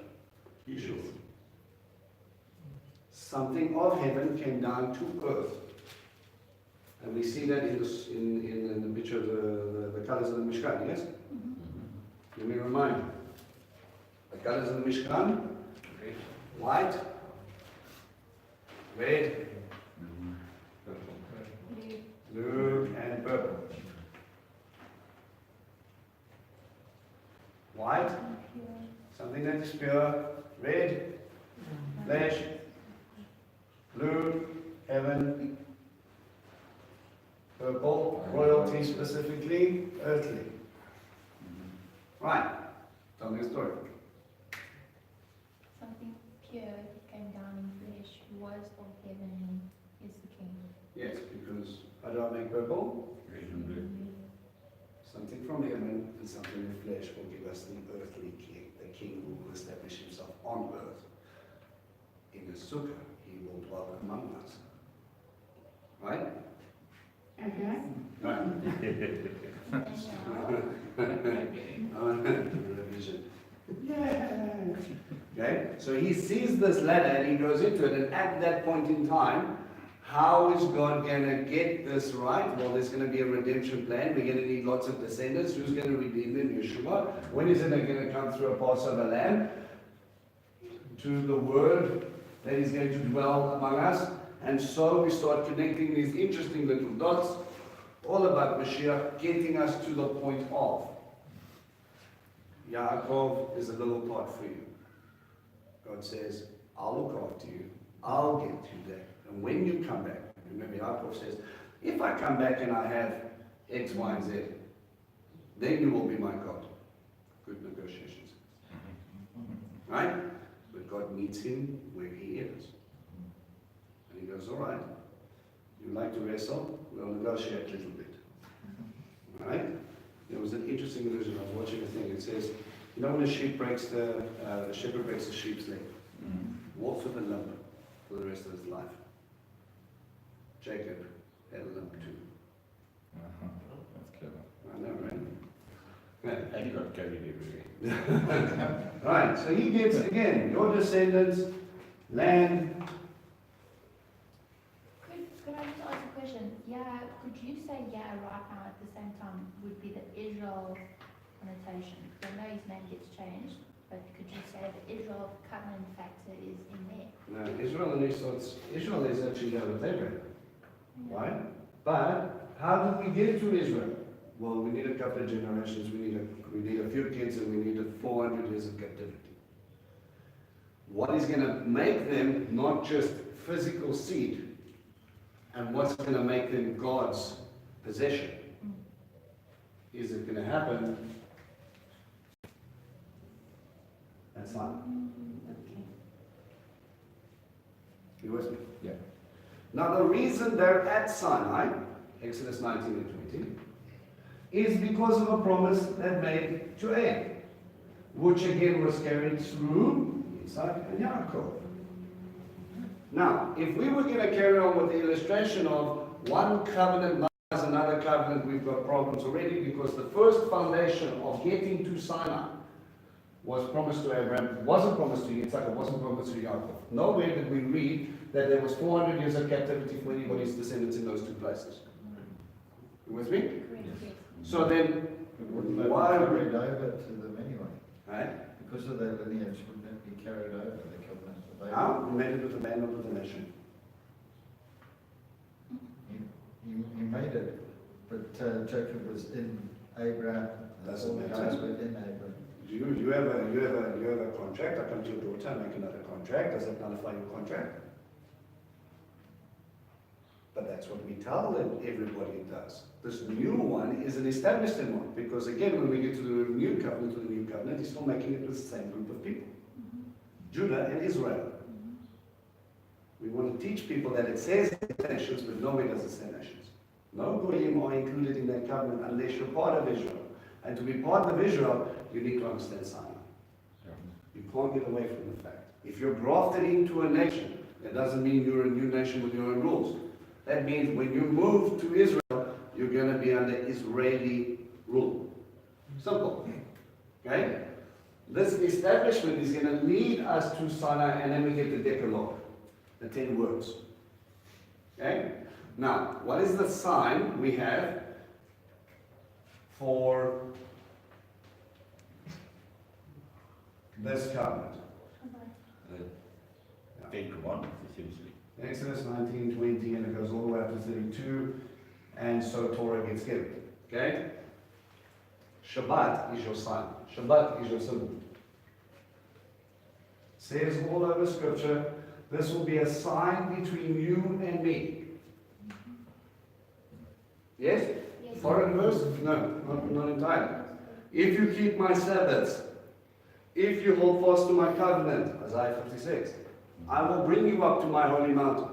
Yeshua. Something of heaven came down to earth. And we see that in the picture of the colors of the Mishkan, yes? Let me remind you. The colors of the Mishkan: white, red, blue, and purple. White, something that is pure. Red, flesh. Blue, heaven. Purple, royalty specifically, earthly. Right. Tell me a story. Something pure came down in flesh, who was of heaven and is the king. Yes, because how do I make purple? Something from heaven and something in flesh will give us the earthly king, the king who will establish himself on earth. In the sukkah, he will dwell among us. Right? Right. Revision. Okay, so he sees this ladder and he goes into it, and at that point in time, how is God going to get this right? Well, there's going to be a redemption plan. We're going to need lots of descendants. Who's going to redeem them? Yeshua. When is it going to come through a Passover lamb? To the word that is going to dwell among us. And so we start connecting these interesting little dots, all about Mashiach, getting us to the point of. Yaakov is a little part for you. God says, I'll look after you. I'll get you there. And when you come back, remember Yaakov says, if I come back and I have X, Y, and Z, then you will be my God. Good negotiations. Right? But God meets him where he is. And he goes, all right, you like to wrestle? We'll negotiate a little bit. All right? There was an interesting illusion. I was watching a thing. It says, you know when a sheep breaks the shepherd breaks the sheep's leg, walks with a limp for the rest of his life. Jacob had a limp too. That's clever. I know, right? Yeah. And you got carried everywhere. Right, so he gets, again, your descendants, land. Could I just ask a question? Yeah, could you say yeah right now at the same time would be the Israel connotation? Because I know his name gets changed, but could you say the Israel covenant factor is in there? Now, Israel and Israel is actually there with Abraham. Right? But how did we get to Israel? Well, we need a couple of generations, we need a few kids, and we needed 400 years of captivity. What is going to make them not just physical seed, and what's going to make them God's possession? Is it going to happen? That's fine. Okay. You with me? Yeah. Now the reason they're at Sinai, Exodus 19 and 20, is because of a promise that made to Abraham, which again was carried through Isaac and Yaakov. Now, if we were going to carry on with the illustration of one covenant as another covenant, we've got problems already, because the first foundation of getting to Sinai was promised to Abraham, wasn't promised to Isaac, it wasn't promised to Yaakov. Nowhere did we read that there was 400 years of captivity for anybody's descendants in those two places. You with me? Correct, yes. So then, Wouldn't that why be would carried over to them anyway? right? Because of their lineage, wouldn't it be carried over, the covenant that they Now, we made it with the man, not with the nation. He made it, but Jacob was in Abraham, Doesn't all the matter. guys were in Abraham. You have a contract. I come to your daughter and make another contract. Does that nullify your contract? But that's what we tell them everybody does. This new one is an established one, because again, when we get to the new covenant, he's still making it with the same group of people. Judah and Israel. We want to teach people that it says nations, but nowhere does it say nations. No Goyim are included in that covenant unless you're part of Israel. And to be part of Israel, you need to understand Sinai. You can't get away from the fact. If you're grafted into a nation, that doesn't mean you're a new nation with your own rules. That means when you move to Israel, you're going to be under Israeli rule. Simple. Okay? This establishment is going to lead us to Sinai, and then we get the Decalogue, the 10 words. Okay? Now, what is the sign we have for this covenant? The Ten Commandments, essentially. Exodus 19, 20, and it goes all the way up to 32, and so Torah gets given. Okay? Shabbat is your sign. Shabbat is your symbol. Says all over Scripture, this will be a sign between you and me. Yes? Yes. Foreign verse? No, not entirely. If you keep my Sabbaths, if you hold fast to my covenant, Isaiah 56, I will bring you up to my holy mountain.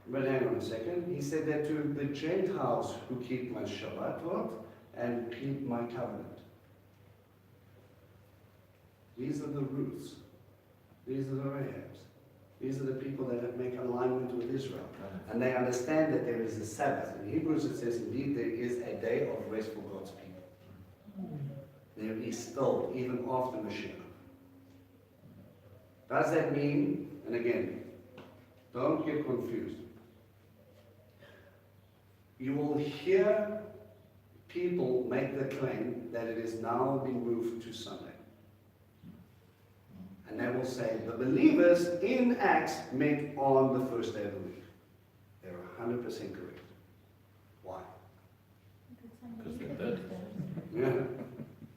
But hang on a second. He said that to the Gentiles who keep my Shabbatot and keep my covenant. These are the Ruths. These are the Rahabs. These are the people that make alignment with Israel. And they understand that there is a Sabbath. In Hebrews it says, indeed, there is a day of rest for God's people. There is still, even after Mashiach. Does that mean, and again, don't get confused. You will hear people make the claim that it is now being moved to Sunday. And they will say, the believers in Acts met on the first day of the week. They're 100% correct. Why? Because they did. Yeah.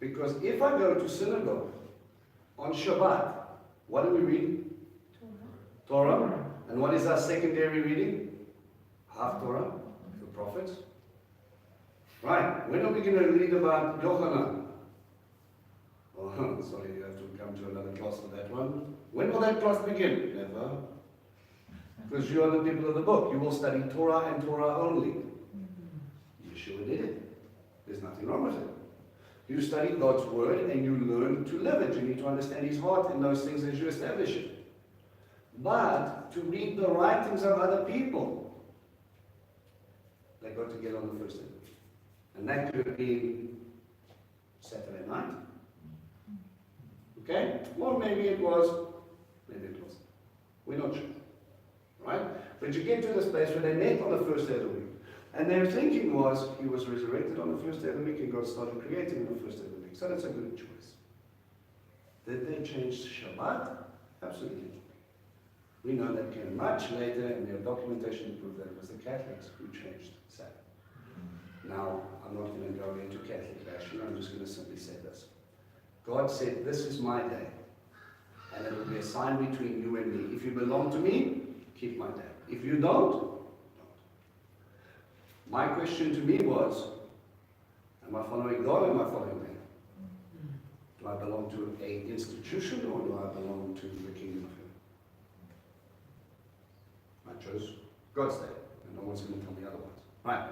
Because if I go to synagogue on Shabbat, what do we read? Torah. And what is our secondary reading? Half Torah, the prophets. Right, when are we going to read about Yochanan? Oh, sorry, you have to come to another class for that one. When will that class begin? Never. Because you are the people of the book. You will study Torah and Torah only. Yeshua did it. There's nothing wrong with it. You study God's word and you learn to live it. You need to understand his heart in those things as you establish it. But to read the writings of other people, they got together on the first day. And that could be Saturday night. Okay? Or maybe it was. We're not sure. Right? But you get to this place where they met on the first day of the week. And their thinking was, he was resurrected on the first day of the week and God started creating on the first day of the week. So that's a good choice. Did they change Shabbat? Absolutely. We know that came much later, and their documentation proved that it was the Catholics who changed Sabbath. Now, I'm not going to go into Catholic bashing, I'm just going to simply say this. God said, this is my day, and it will be a sign between you and me. If you belong to me, keep my day. If you don't. My question to me was, am I following God or am I following man? Do I belong to an institution or do I belong to the kingdom of heaven? I chose God's day, and no one's going to tell me otherwise. Right.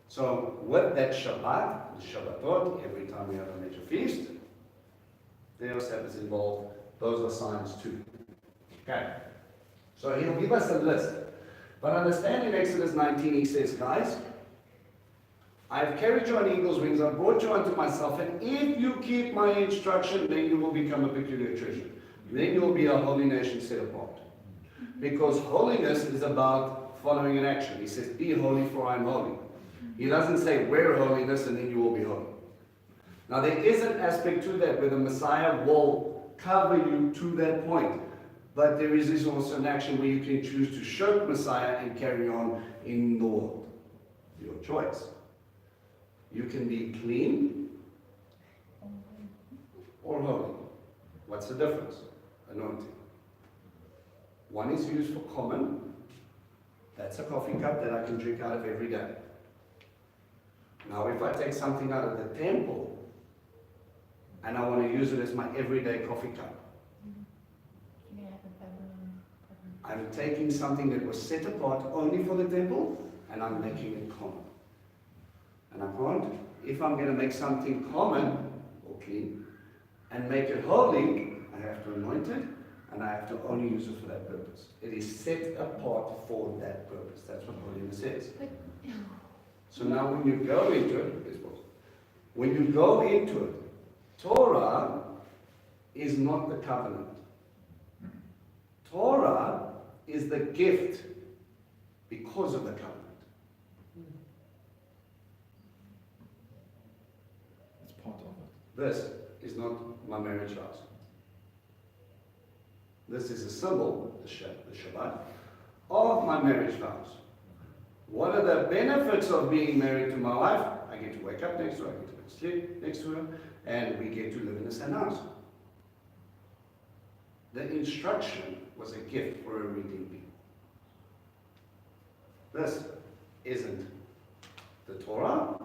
So with that Shabbat, the Shabbatot, every time we have a major feast, there are Sabbaths involved. Those are signs too. Okay. So he'll give us a list. But understand in Exodus 19, he says, guys, I have carried you on eagle's wings, I've brought you unto myself, and if you keep my instruction, then you will become a peculiar treasure. Then you will be a holy nation set apart. Because holiness is about following an action. He says, be holy for I am holy. He doesn't say, wear holiness and then you will be holy. Now there is an aspect to that where the Messiah will cover you to that point. But there is also an action where you can choose to shirk Messiah and carry on in the world. Your choice. You can be clean or holy. What's the difference? Anointing. One is used for common. That's a coffee cup that I can drink out of every day. Now if I take something out of the temple and I want to use it as my everyday coffee cup, I'm taking something that was set apart only for the temple and I'm making it common. And I can't, if I'm going to make something common or clean and make it holy, I have to anoint it and I have to only use it for that purpose. It is set apart for that purpose. That's what holiness is. So now when you go into it, Torah is not the covenant. Torah is the gift because of the covenant. It's part of it. This is not my marriage vows. This is a symbol, the Shabbat, of my marriage vows. What are the benefits of being married to my wife? I get to wake up next to her, I get to sleep next to her, and we get to live in the same house. The instruction was a gift for a redeemed people. This isn't the Torah.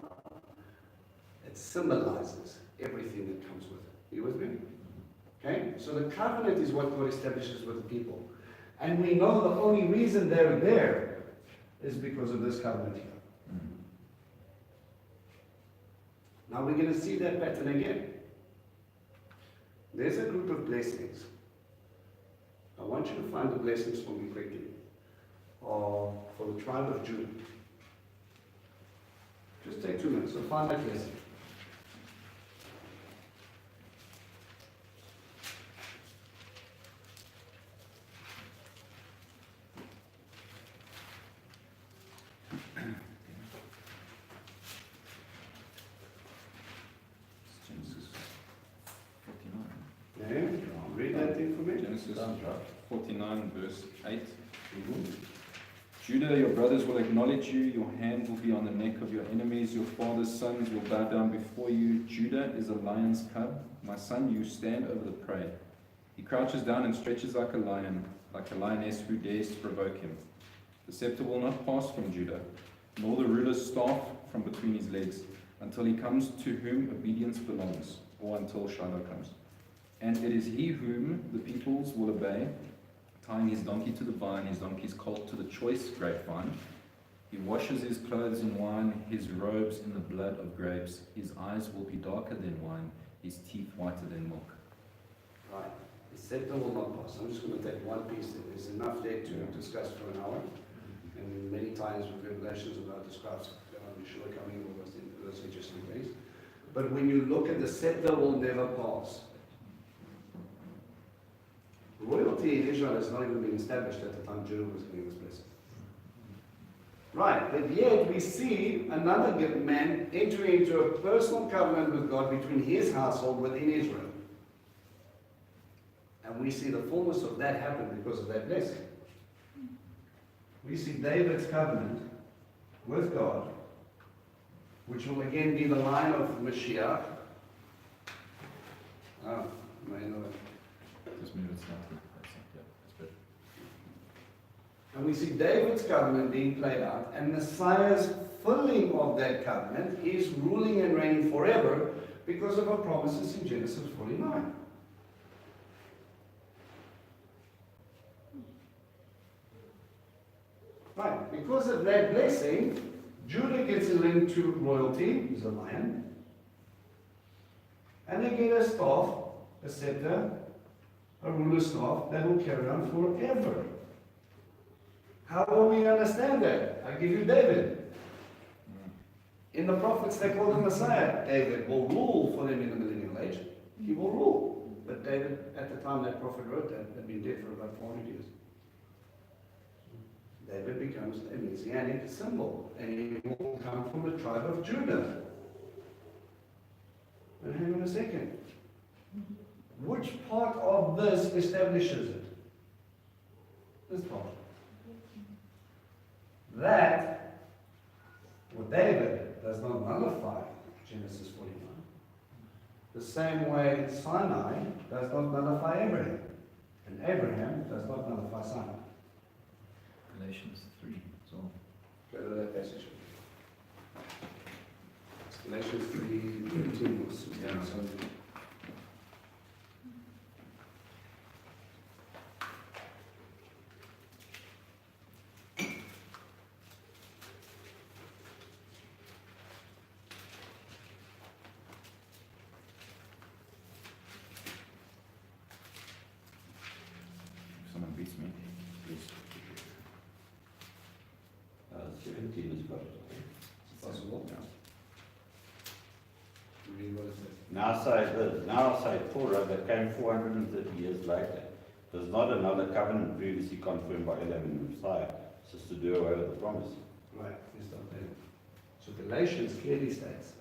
It symbolizes everything that comes with it. You with me? Okay? So the covenant is what God establishes with the people. And we know the only reason they're there is because of this covenant here. Now we're going to see that pattern again. There's a group of blessings. I want you to find the blessings for me quickly. For the tribe of Judah. Just take 2 minutes. So find that blessing. Genesis 49. Yeah, read that thing for me. Genesis Sounds right. 49 verse 8. Judah, your brothers will acknowledge you, your hand will be on the neck of your enemies, your father's sons will bow down before you. Judah is a lion's cub. My son, you stand over the prey. He crouches down and stretches like a lion, like a lioness who dares to provoke him. The scepter will not pass from Judah, nor the ruler's staff from between his legs, until he comes to whom obedience belongs, or until Shiloh comes. And it is he whom the peoples will obey, tying his donkey to the vine, his donkey's colt to the choice grapevine. He washes his clothes in wine, his robes in the blood of grapes. His eyes will be darker than wine, his teeth whiter than milk. Right. The scepter will not pass. I'm just going to take one piece. There's enough there to discuss for an hour. And many times with Revelations about describes Yeshua coming, all those interesting things. But when you look at the scepter will never pass. Royalty in Israel has not even been established at the time Judah was giving this blessing. Right, but yet we see another man entering into a personal covenant with God between his household within Israel. And we see the fullness of that happen because of that blessing. We see David's covenant with God, which will again be the line of Mashiach. Just move it slightly. Yeah, that's better. And we see David's covenant being played out, and Messiah's filling of that covenant is ruling and reigning forever because of our promises in Genesis 49. Right, because of that blessing, Judah gets linked to royalty, he's a lion, and they get a staff, a scepter, a ruler's staff that will carry on forever. How will we understand that? I give you David. In the prophets, they call him Messiah. David will rule for them in the millennial age. He will rule. But David, at the time that prophet wrote that, had been dead for about 400 years. David becomes a messianic symbol, and he will come from the tribe of Judah. And hang on a second. Which part of this establishes it? This part. That, with David, does not nullify Genesis 49. The same way Sinai does not nullify Abraham. And Abraham does not nullify Sinai. Galatians 3 as well. Go to that passage. Galatians 3:13. Yeah, so If someone beats me, please. 17 has got it. possible. Yeah. Read what it says. Now say Torah that came 430 years later does not annul a covenant previously confirmed by Elam and Messiah, so as to do away with the promise. Right, you stop there. So Galatians clearly states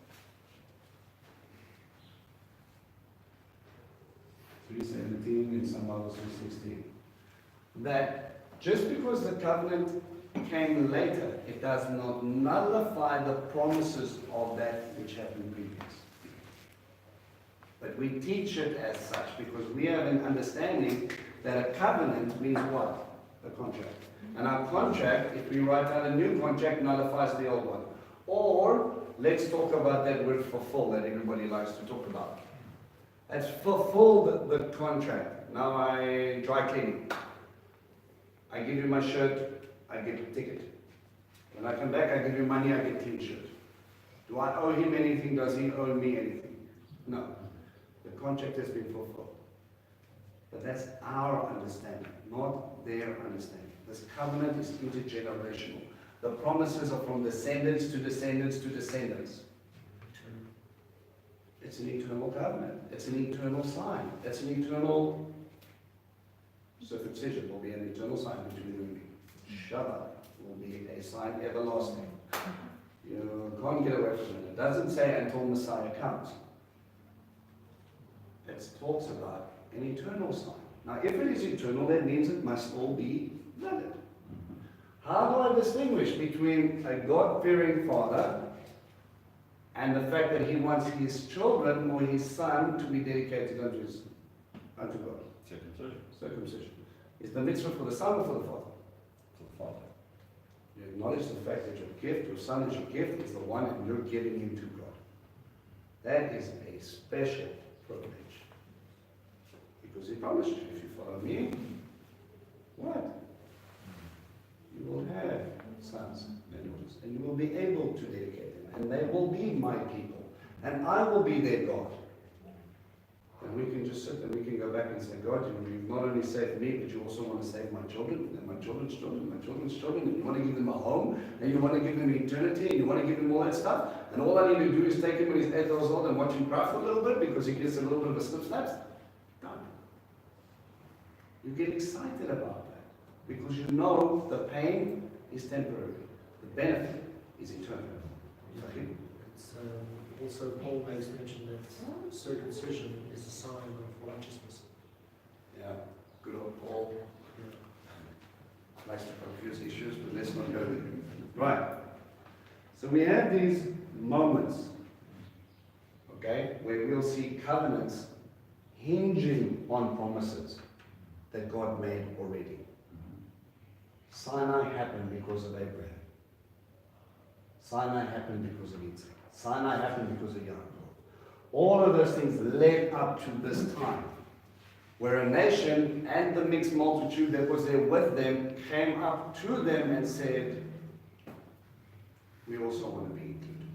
3:17 in some Bibles 3:16 that just because the covenant came later, it does not nullify the promises of that which happened previous. But we teach it as such because we have an understanding that a covenant means what? A contract. And our contract, if we write out a new contract, nullifies the old one. Or, let's talk about that word fulfill that everybody likes to talk about. Let's fulfill the contract. Now I dry cleaning. I give you my shirt, I get a ticket. When I come back, I give you money, I get clean shirt. Do I owe him anything? Does he owe me anything? No. The contract has been fulfilled. But that's our understanding, not their understanding. This covenant is intergenerational. The promises are from descendants to descendants to descendants. It's an eternal covenant. It's an eternal sign. It's an eternal circumcision will be an eternal sign between you and me. Shabbat will be a sign everlasting. You can't get away from it. It doesn't say until Messiah comes. It talks about an eternal sign. Now, if it is eternal, that means it must all be valid. How do I distinguish between a God-fearing father and the fact that he wants his children or his son to be dedicated unto God? Circumcision Circumcision. Is the mitzvah for the son or for the father? for the father. You acknowledge the fact that your son is your gift, is the one and you're giving him to God. That is a special privilege. Because he promised you, if you follow me, what? You will have sons and daughters, and you will be able to dedicate them, and they will be my people, and I will be their God. And we can just sit and we can go back and say, God, you've not only saved me, but you also want to save my children, and my children's children, and my children's children, and you want to give them a home, and you want to give them eternity, and you want to give them all that stuff, and all I need to do is take him when he's 8 years old and watch him cry for a little bit because he gets a little bit of a slip snaps. Done. You get excited about that because you know the pain is temporary, the benefit is eternal. Okay? It's, also Paul makes mention that circumcision is a sign of righteousness. Yeah, good old Paul. Likes to confuse issues, but let's not go there. Right. So we have these moments, okay, where we'll see covenants hinging on promises that God made already. Sinai happened because of Abraham. Sinai happened because of Isaac. Sinai happened because of Yaakov. All of those things led up to this time, where a nation and the mixed multitude that was there with them came up to them and said, we also want to be included.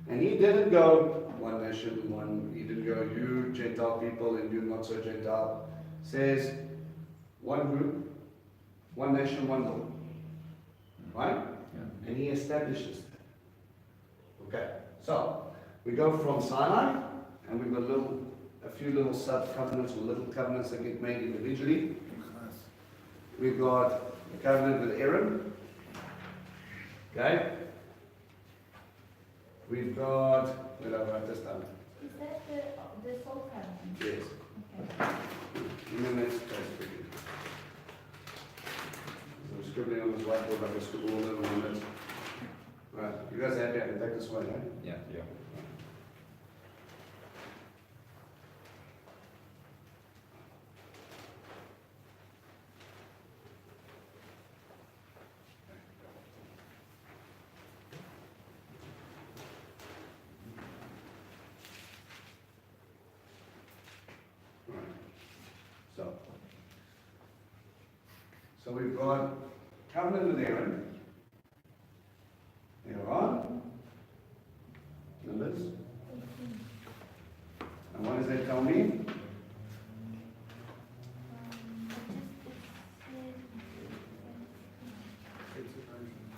And he didn't go, one nation, he didn't go, you Gentile people and you not so Gentile. Says, one group, one nation, one Lord. Right? Yeah. And he establishes that. Okay, so we go from Sinai, and we've got a few little sub-covenants or little covenants that get made individually. We've got a covenant with Aaron. Okay? We've got, where did I write this down? Is that the soul covenant? Yes. Okay. And then that's quickly. I'm scribbling on this whiteboard like I scribble all over on this. Right, you guys are happy I can take this one, right? Yeah. Yeah. Right. So we've got covenant with Aaron. Aaron. Numbers. And what does that tell me?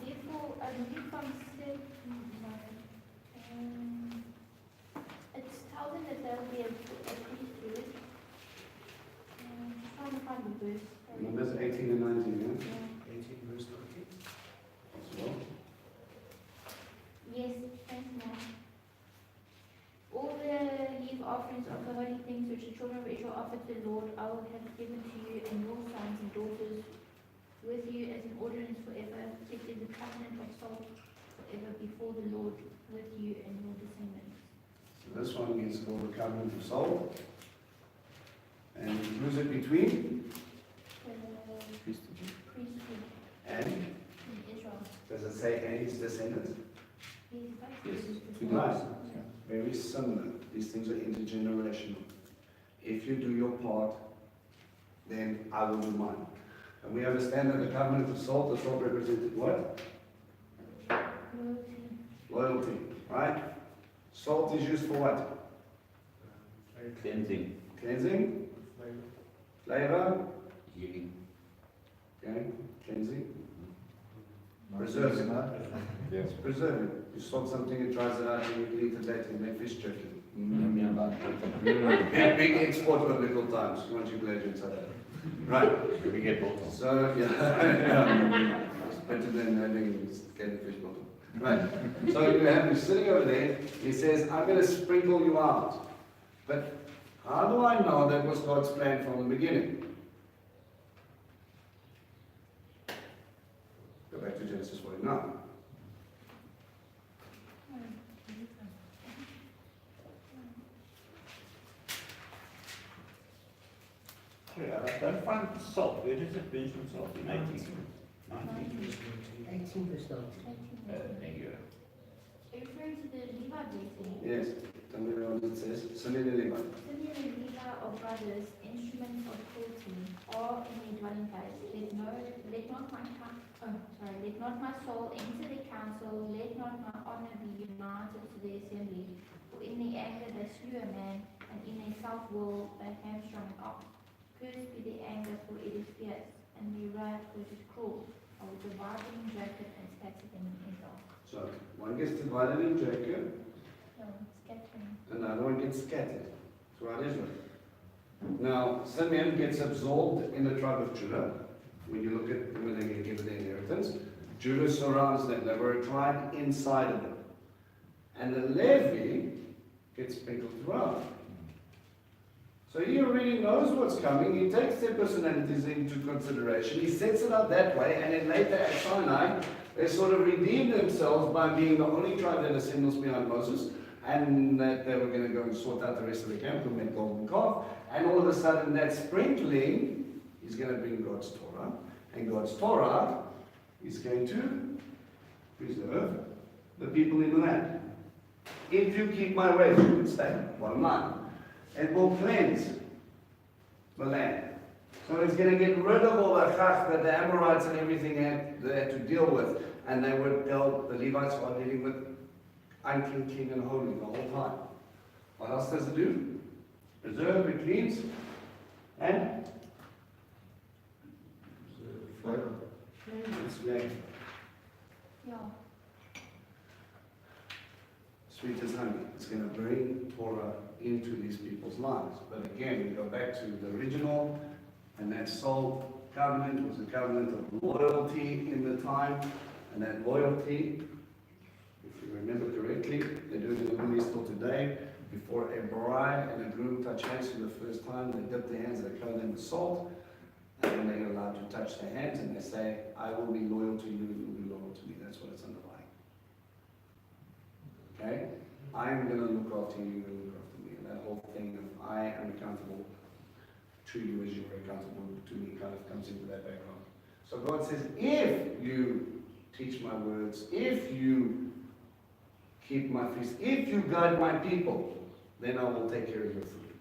Therefore, I believe from it tells them that there will be a priesthood. Just trying to find the verse. Sorry. Numbers 18 and 19, yeah? Yeah. 18 verse 19. As well. Yes, thanks, Mom. All the leave offerings of the holy things which the children of Israel offered to the Lord, I will have given to you and your sons and daughters with you as an ordinance forever. It is a covenant of salt forever before the Lord with you and your descendants. So this one is called the covenant of soul. And who's it between? The Priesthood. priesthood And in Israel. does it say and his descendants? Yes. Right. Very similar. These things are intergenerational. If you do your part, then I will do mine. And we understand that the covenant of salt represented what? Loyalty. Loyalty, right? Salt is used for what? Cleansing, Cleansing, Flavor. flavor, healing. okay, cleansing, preserving. Yeah. It's preserving. You salt something, it dries it out, and you can eat it later and make fish jerky. Big export biblical times, once you're glad you're in South Africa. Right. We get both. So, yeah. It's better than having getting fish bottle. Right. So you have him sitting over there. He says, I'm going to sprinkle you out. But how do I know that was God's plan from the beginning? Go back to Genesis 49. Sorry, I don't find salt. Where does it mention salt in 18? 19? 18 verse 19. There you go. Referring to the Levi blessing, Yes, tell me what it says. Simeon and Levi. Simeon and Levi are brothers, instruments of cruelty, are in their dwelling place. Let not my soul enter their council, let not my honor be united to their assembly. For in their anger they slew a man, and in their self-will they hamstrung an ox. Cursed be their anger, for it is fierce, and their wrath, for it is cruel. I will divide them in Jacob and scatter them in Israel. So one gets divided in Jacob, So, scattering. another one gets scattered throughout Israel. Now, Simeon gets absorbed in the tribe of Judah. When you look at when they get given their inheritance, Judah surrounds them. They were a tribe inside of them. And the Levi gets sprinkled throughout. So he already knows what's coming. He takes their personalities into consideration. He sets it up that way. And then later at Sinai, they sort of redeemed themselves by being the only tribe that assembles behind Moses. And that they were going to go and sort out the rest of the camp and make golden calf. And all of a sudden that sprinkling is going to bring God's Torah. And God's Torah is going to preserve the people in the land. If you keep my ways, you will stay. Bottom line. It will cleanse the land. So it's going to get rid of all the chach that the Amorites and everything had to deal with. And the Levites were dealing with unclean, clean, and holy the whole time. What else does it do? Preserve, it cleans, and it's made Yeah. sweet as honey. It's going to bring Torah into these people's lives. But again, we go back to the original, and that soul covenant was a covenant of loyalty in the time, and that loyalty, if you remember correctly, they do it in the Middle East till today. Before a bride and a groom touch hands for the first time, they dip their hands, they cover them with salt, and then they're allowed to touch their hands, and they say, I will be loyal to you, and you will be loyal to me. That's what it's underlying. Okay? I'm going to look after you, you're going to look after me. And that whole thing of I am accountable to you as you are accountable to me kind of comes into that background. So God says, if you teach my words, if you keep my feast, if you guide my people, then I will take care of your food.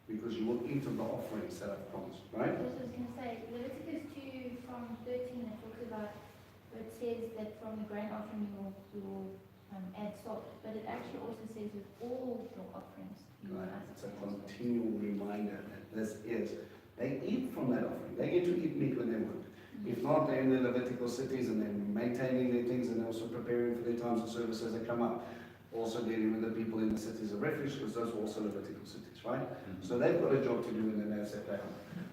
Because you will eat of the offerings that I've promised, right? I was going to say, Leviticus 2 from 13, it talks about, where it says that from the grain offering you will add salt. But it actually also says with all your offerings, you Right. must It's a add salt. continual reminder that this is. They eat from that offering. They get to eat meat when they want. If not, they're in the Levitical cities and they're maintaining their things and also preparing for their times of service as they come up. Also dealing with the people in the cities of refuge, because those are also Levitical cities, right? So they've got a job to do in the land set down.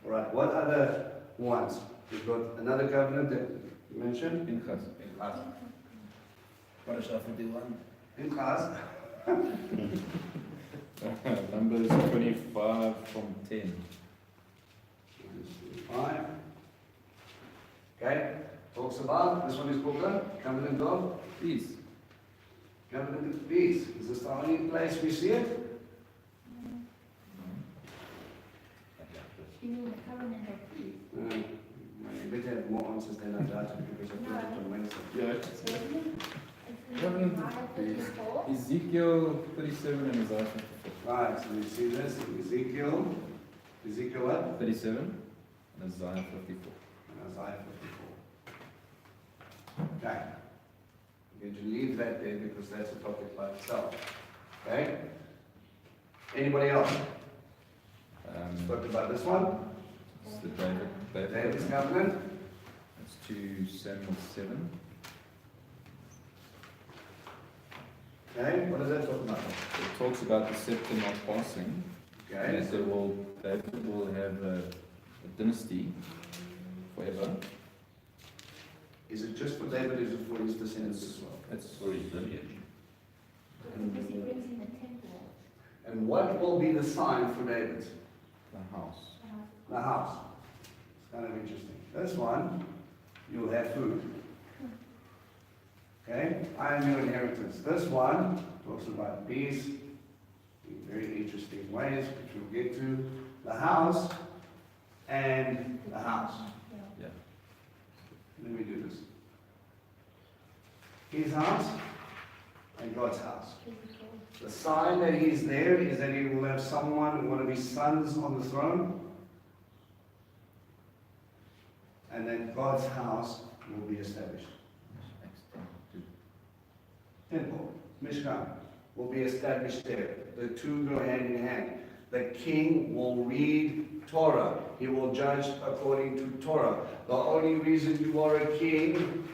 All right, what other ones? We've got another covenant that you mentioned. Pinchas. Pinchas. Parasha 51. Pinchas. Numbers 25 from 10. 5. Okay, talks about, this one is called the covenant of Peace. covenant of peace. Is this the only place we see it? You mean the covenant of peace? You better have more answers than I doubt because I put it on Wednesday. Yeah. Isn't it? It's in Covenant of Isaiah peace. 54. Ezekiel 37 and Isaiah 54. Right, so we see this in Ezekiel. Ezekiel what? 37 and Isaiah 54. And Isaiah 54. Okay. I'm going to leave that there because that's a topic by itself. Okay? Anybody else? Spoke about this one? It's the David. David's covenant. It's 2 Samuel 7. Okay, what does that talk about? It talks about the scepter not passing. Okay, And David will have a dynasty forever. is it just for David or is it for his descendants as well? It's For his lineage. Because he brings in the temple. And what will be the sign for David? the house. The house. It's kind of interesting. This one you'll have food. Okay? I am your inheritance. This one talks about peace in very interesting ways, which we'll get to. The house and the house. Yeah. Let me do this. His house and God's house. Physical. The sign that he's there is that he will have someone, one of his sons, on the throne. And then God's house will be established. Temple, Mishkan, will be established there. The two go hand in hand. The king will read Torah. He will judge according to Torah. The only reason you are a king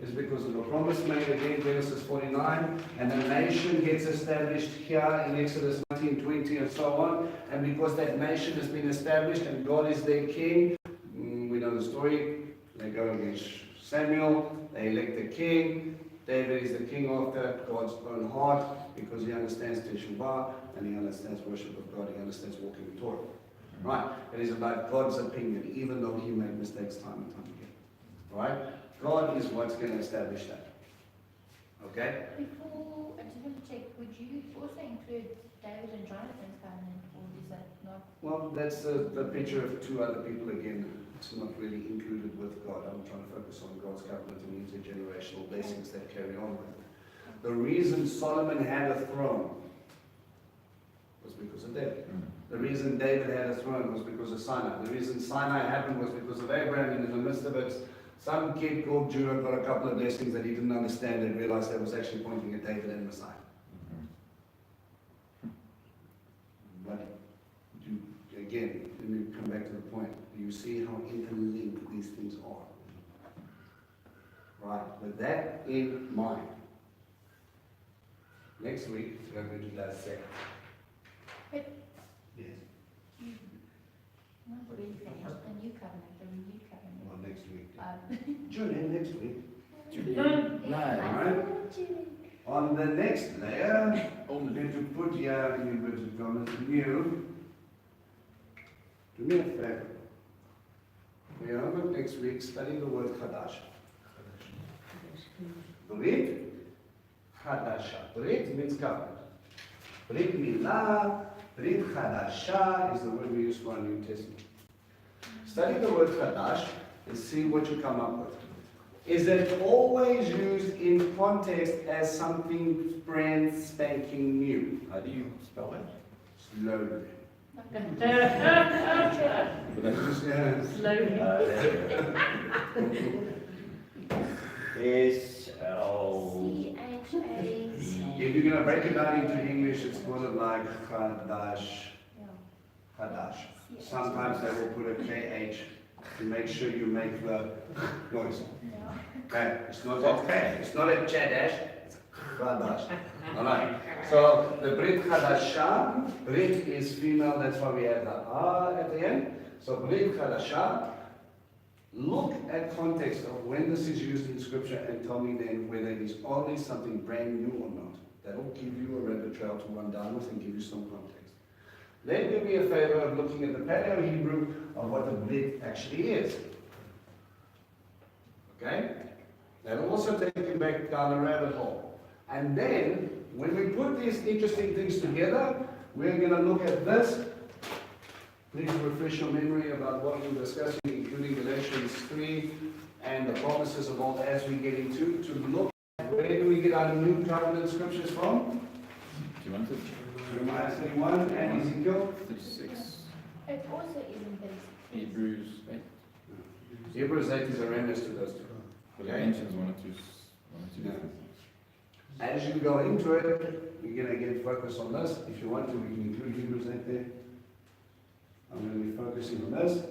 is because of the promise made again, Genesis 49, and the nation gets established here in Exodus 19, 20, and so on. And because that nation has been established and God is their king, we know the story. They go against Samuel, they elect the king. David is the king after God's own heart because he understands Teshuvah and he understands worship of God, he understands walking in Torah. Right? It is about God's opinion, even though he made mistakes time and time again. Right? God is what's going to establish that. Okay? Before, I just want to check, would you also include David and Jonathan's covenant, or is that not? Well, that's the picture of two other people again. It's not really included with God. I'm trying to focus on God's covenant and intergenerational blessings that carry on with it. The reason Solomon had a throne was because of David. The reason David had a throne was because of Sinai. The reason Sinai happened was because of Abraham, and in the midst of it, some kid called Judah got a couple of blessings that he didn't understand and realized that was actually pointing at David and Messiah. But again, let me come back to the point. Do you see how interlinked these things are? Right, with that in mind, next week we're going to dissect. But Yes. not already finished, the new covenant, the renewed covenant. Well, next week. Um, Julian, next week. No. On the next layer, I'm going to put here in inverted commas new. Do me a favor. We are going next week study the word Chadash. Brit Chadasha. Brit means covenant. Brit Milah, Brit Chadasha is the word we use for our New Testament. Study the word Chadash and see what you come up with. Is it always used in context as something brand spanking new? How do you spell it? Slowly. S-L... CHA. If you're going to break it down into English, it's sort of like Chadash. Yeah. Chadash. Sometimes they will put a KH to make sure you make the noise. Yeah. Okay, it's not a Chadash, it's Chadash. Alright, so the Brit Chadasha, Brit is female, that's why we have the A at the end. So Brit Chadasha, look at context of when this is used in scripture and tell me then whether it is only something brand new or not. That'll give you a rabbit trail to run down with and give you some context. Then do me a favor of looking at the Paleo-Hebrew of what the Brit actually is. Okay? That'll also take you back down a rabbit hole. And then, when we put these interesting things together, we're going to look at this. Please refresh your memory about what we're discussing, including Galatians 3 and the promises of all as we get into, to look at where do we get our new covenant scriptures from? Do you want it? Jeremiah 31 and Ezekiel. 36, It also isn't basic. Hebrews 8. Hebrews 8 is a remnant to those two. But it mentions one or two Yeah. different things. As you go into it, you're going to get focused on this. If you want to, we can include Hebrews 8 there. I'm going to be focusing on this.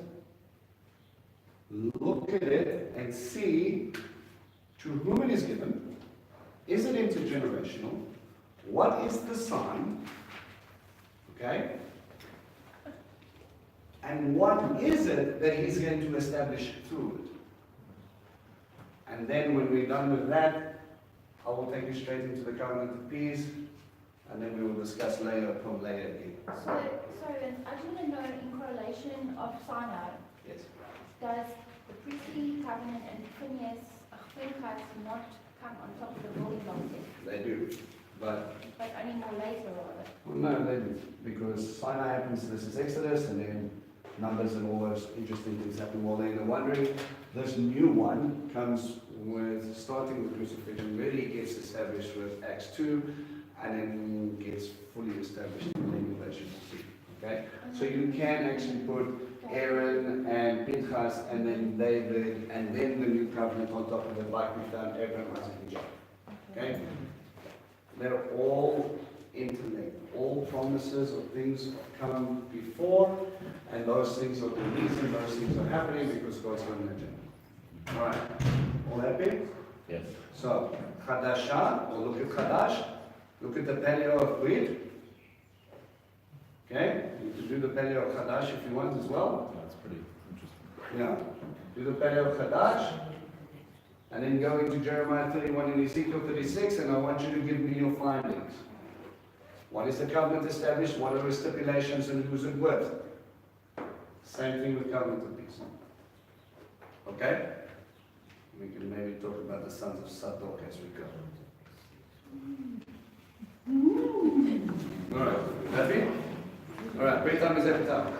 Look at it and see to whom it is given. Is it intergenerational? What is the sign? Okay? And what is it that he's going to establish through it? And then when we're done with that, I will take you straight into the covenant of peace, and then we will discuss layer upon layer again. So, I just want to know in correlation of Sinai, Yes. does the priestly covenant and Phinehas do not come on top of the building blocks yet, They do, but but only more later rather. well, no, they do, because Sinai happens, this is Exodus, and then Numbers and all those interesting things happen while they're in the wandering. This new one comes with, starting with crucifixion, really gets established with Acts 2, and then gets fully established in Revelation 3, okay? So you can actually put Aaron and Pinchas, and then David, and then the new covenant on top of it, like we found Abraham, Isaac, and Jacob, okay? They're all interlinked. All promises of things come before, and those things are the reason those things are happening because God's got an agenda. Alright, all happy? Yes. So, Chadashah, or look at Chadash, look at the paleo of wheat. Okay, you can do the paleo of Chadash if you want as well. That's pretty interesting. Yeah, do the paleo of Chadash, and then go into Jeremiah 31 and Ezekiel 36, and I want you to give me your findings. What is the covenant established? What are the stipulations and who's it with? Same thing with covenant of peace. Okay? We can maybe talk about the sons of Sadok as we go. Alright, happy? Alright, prayer time is every time.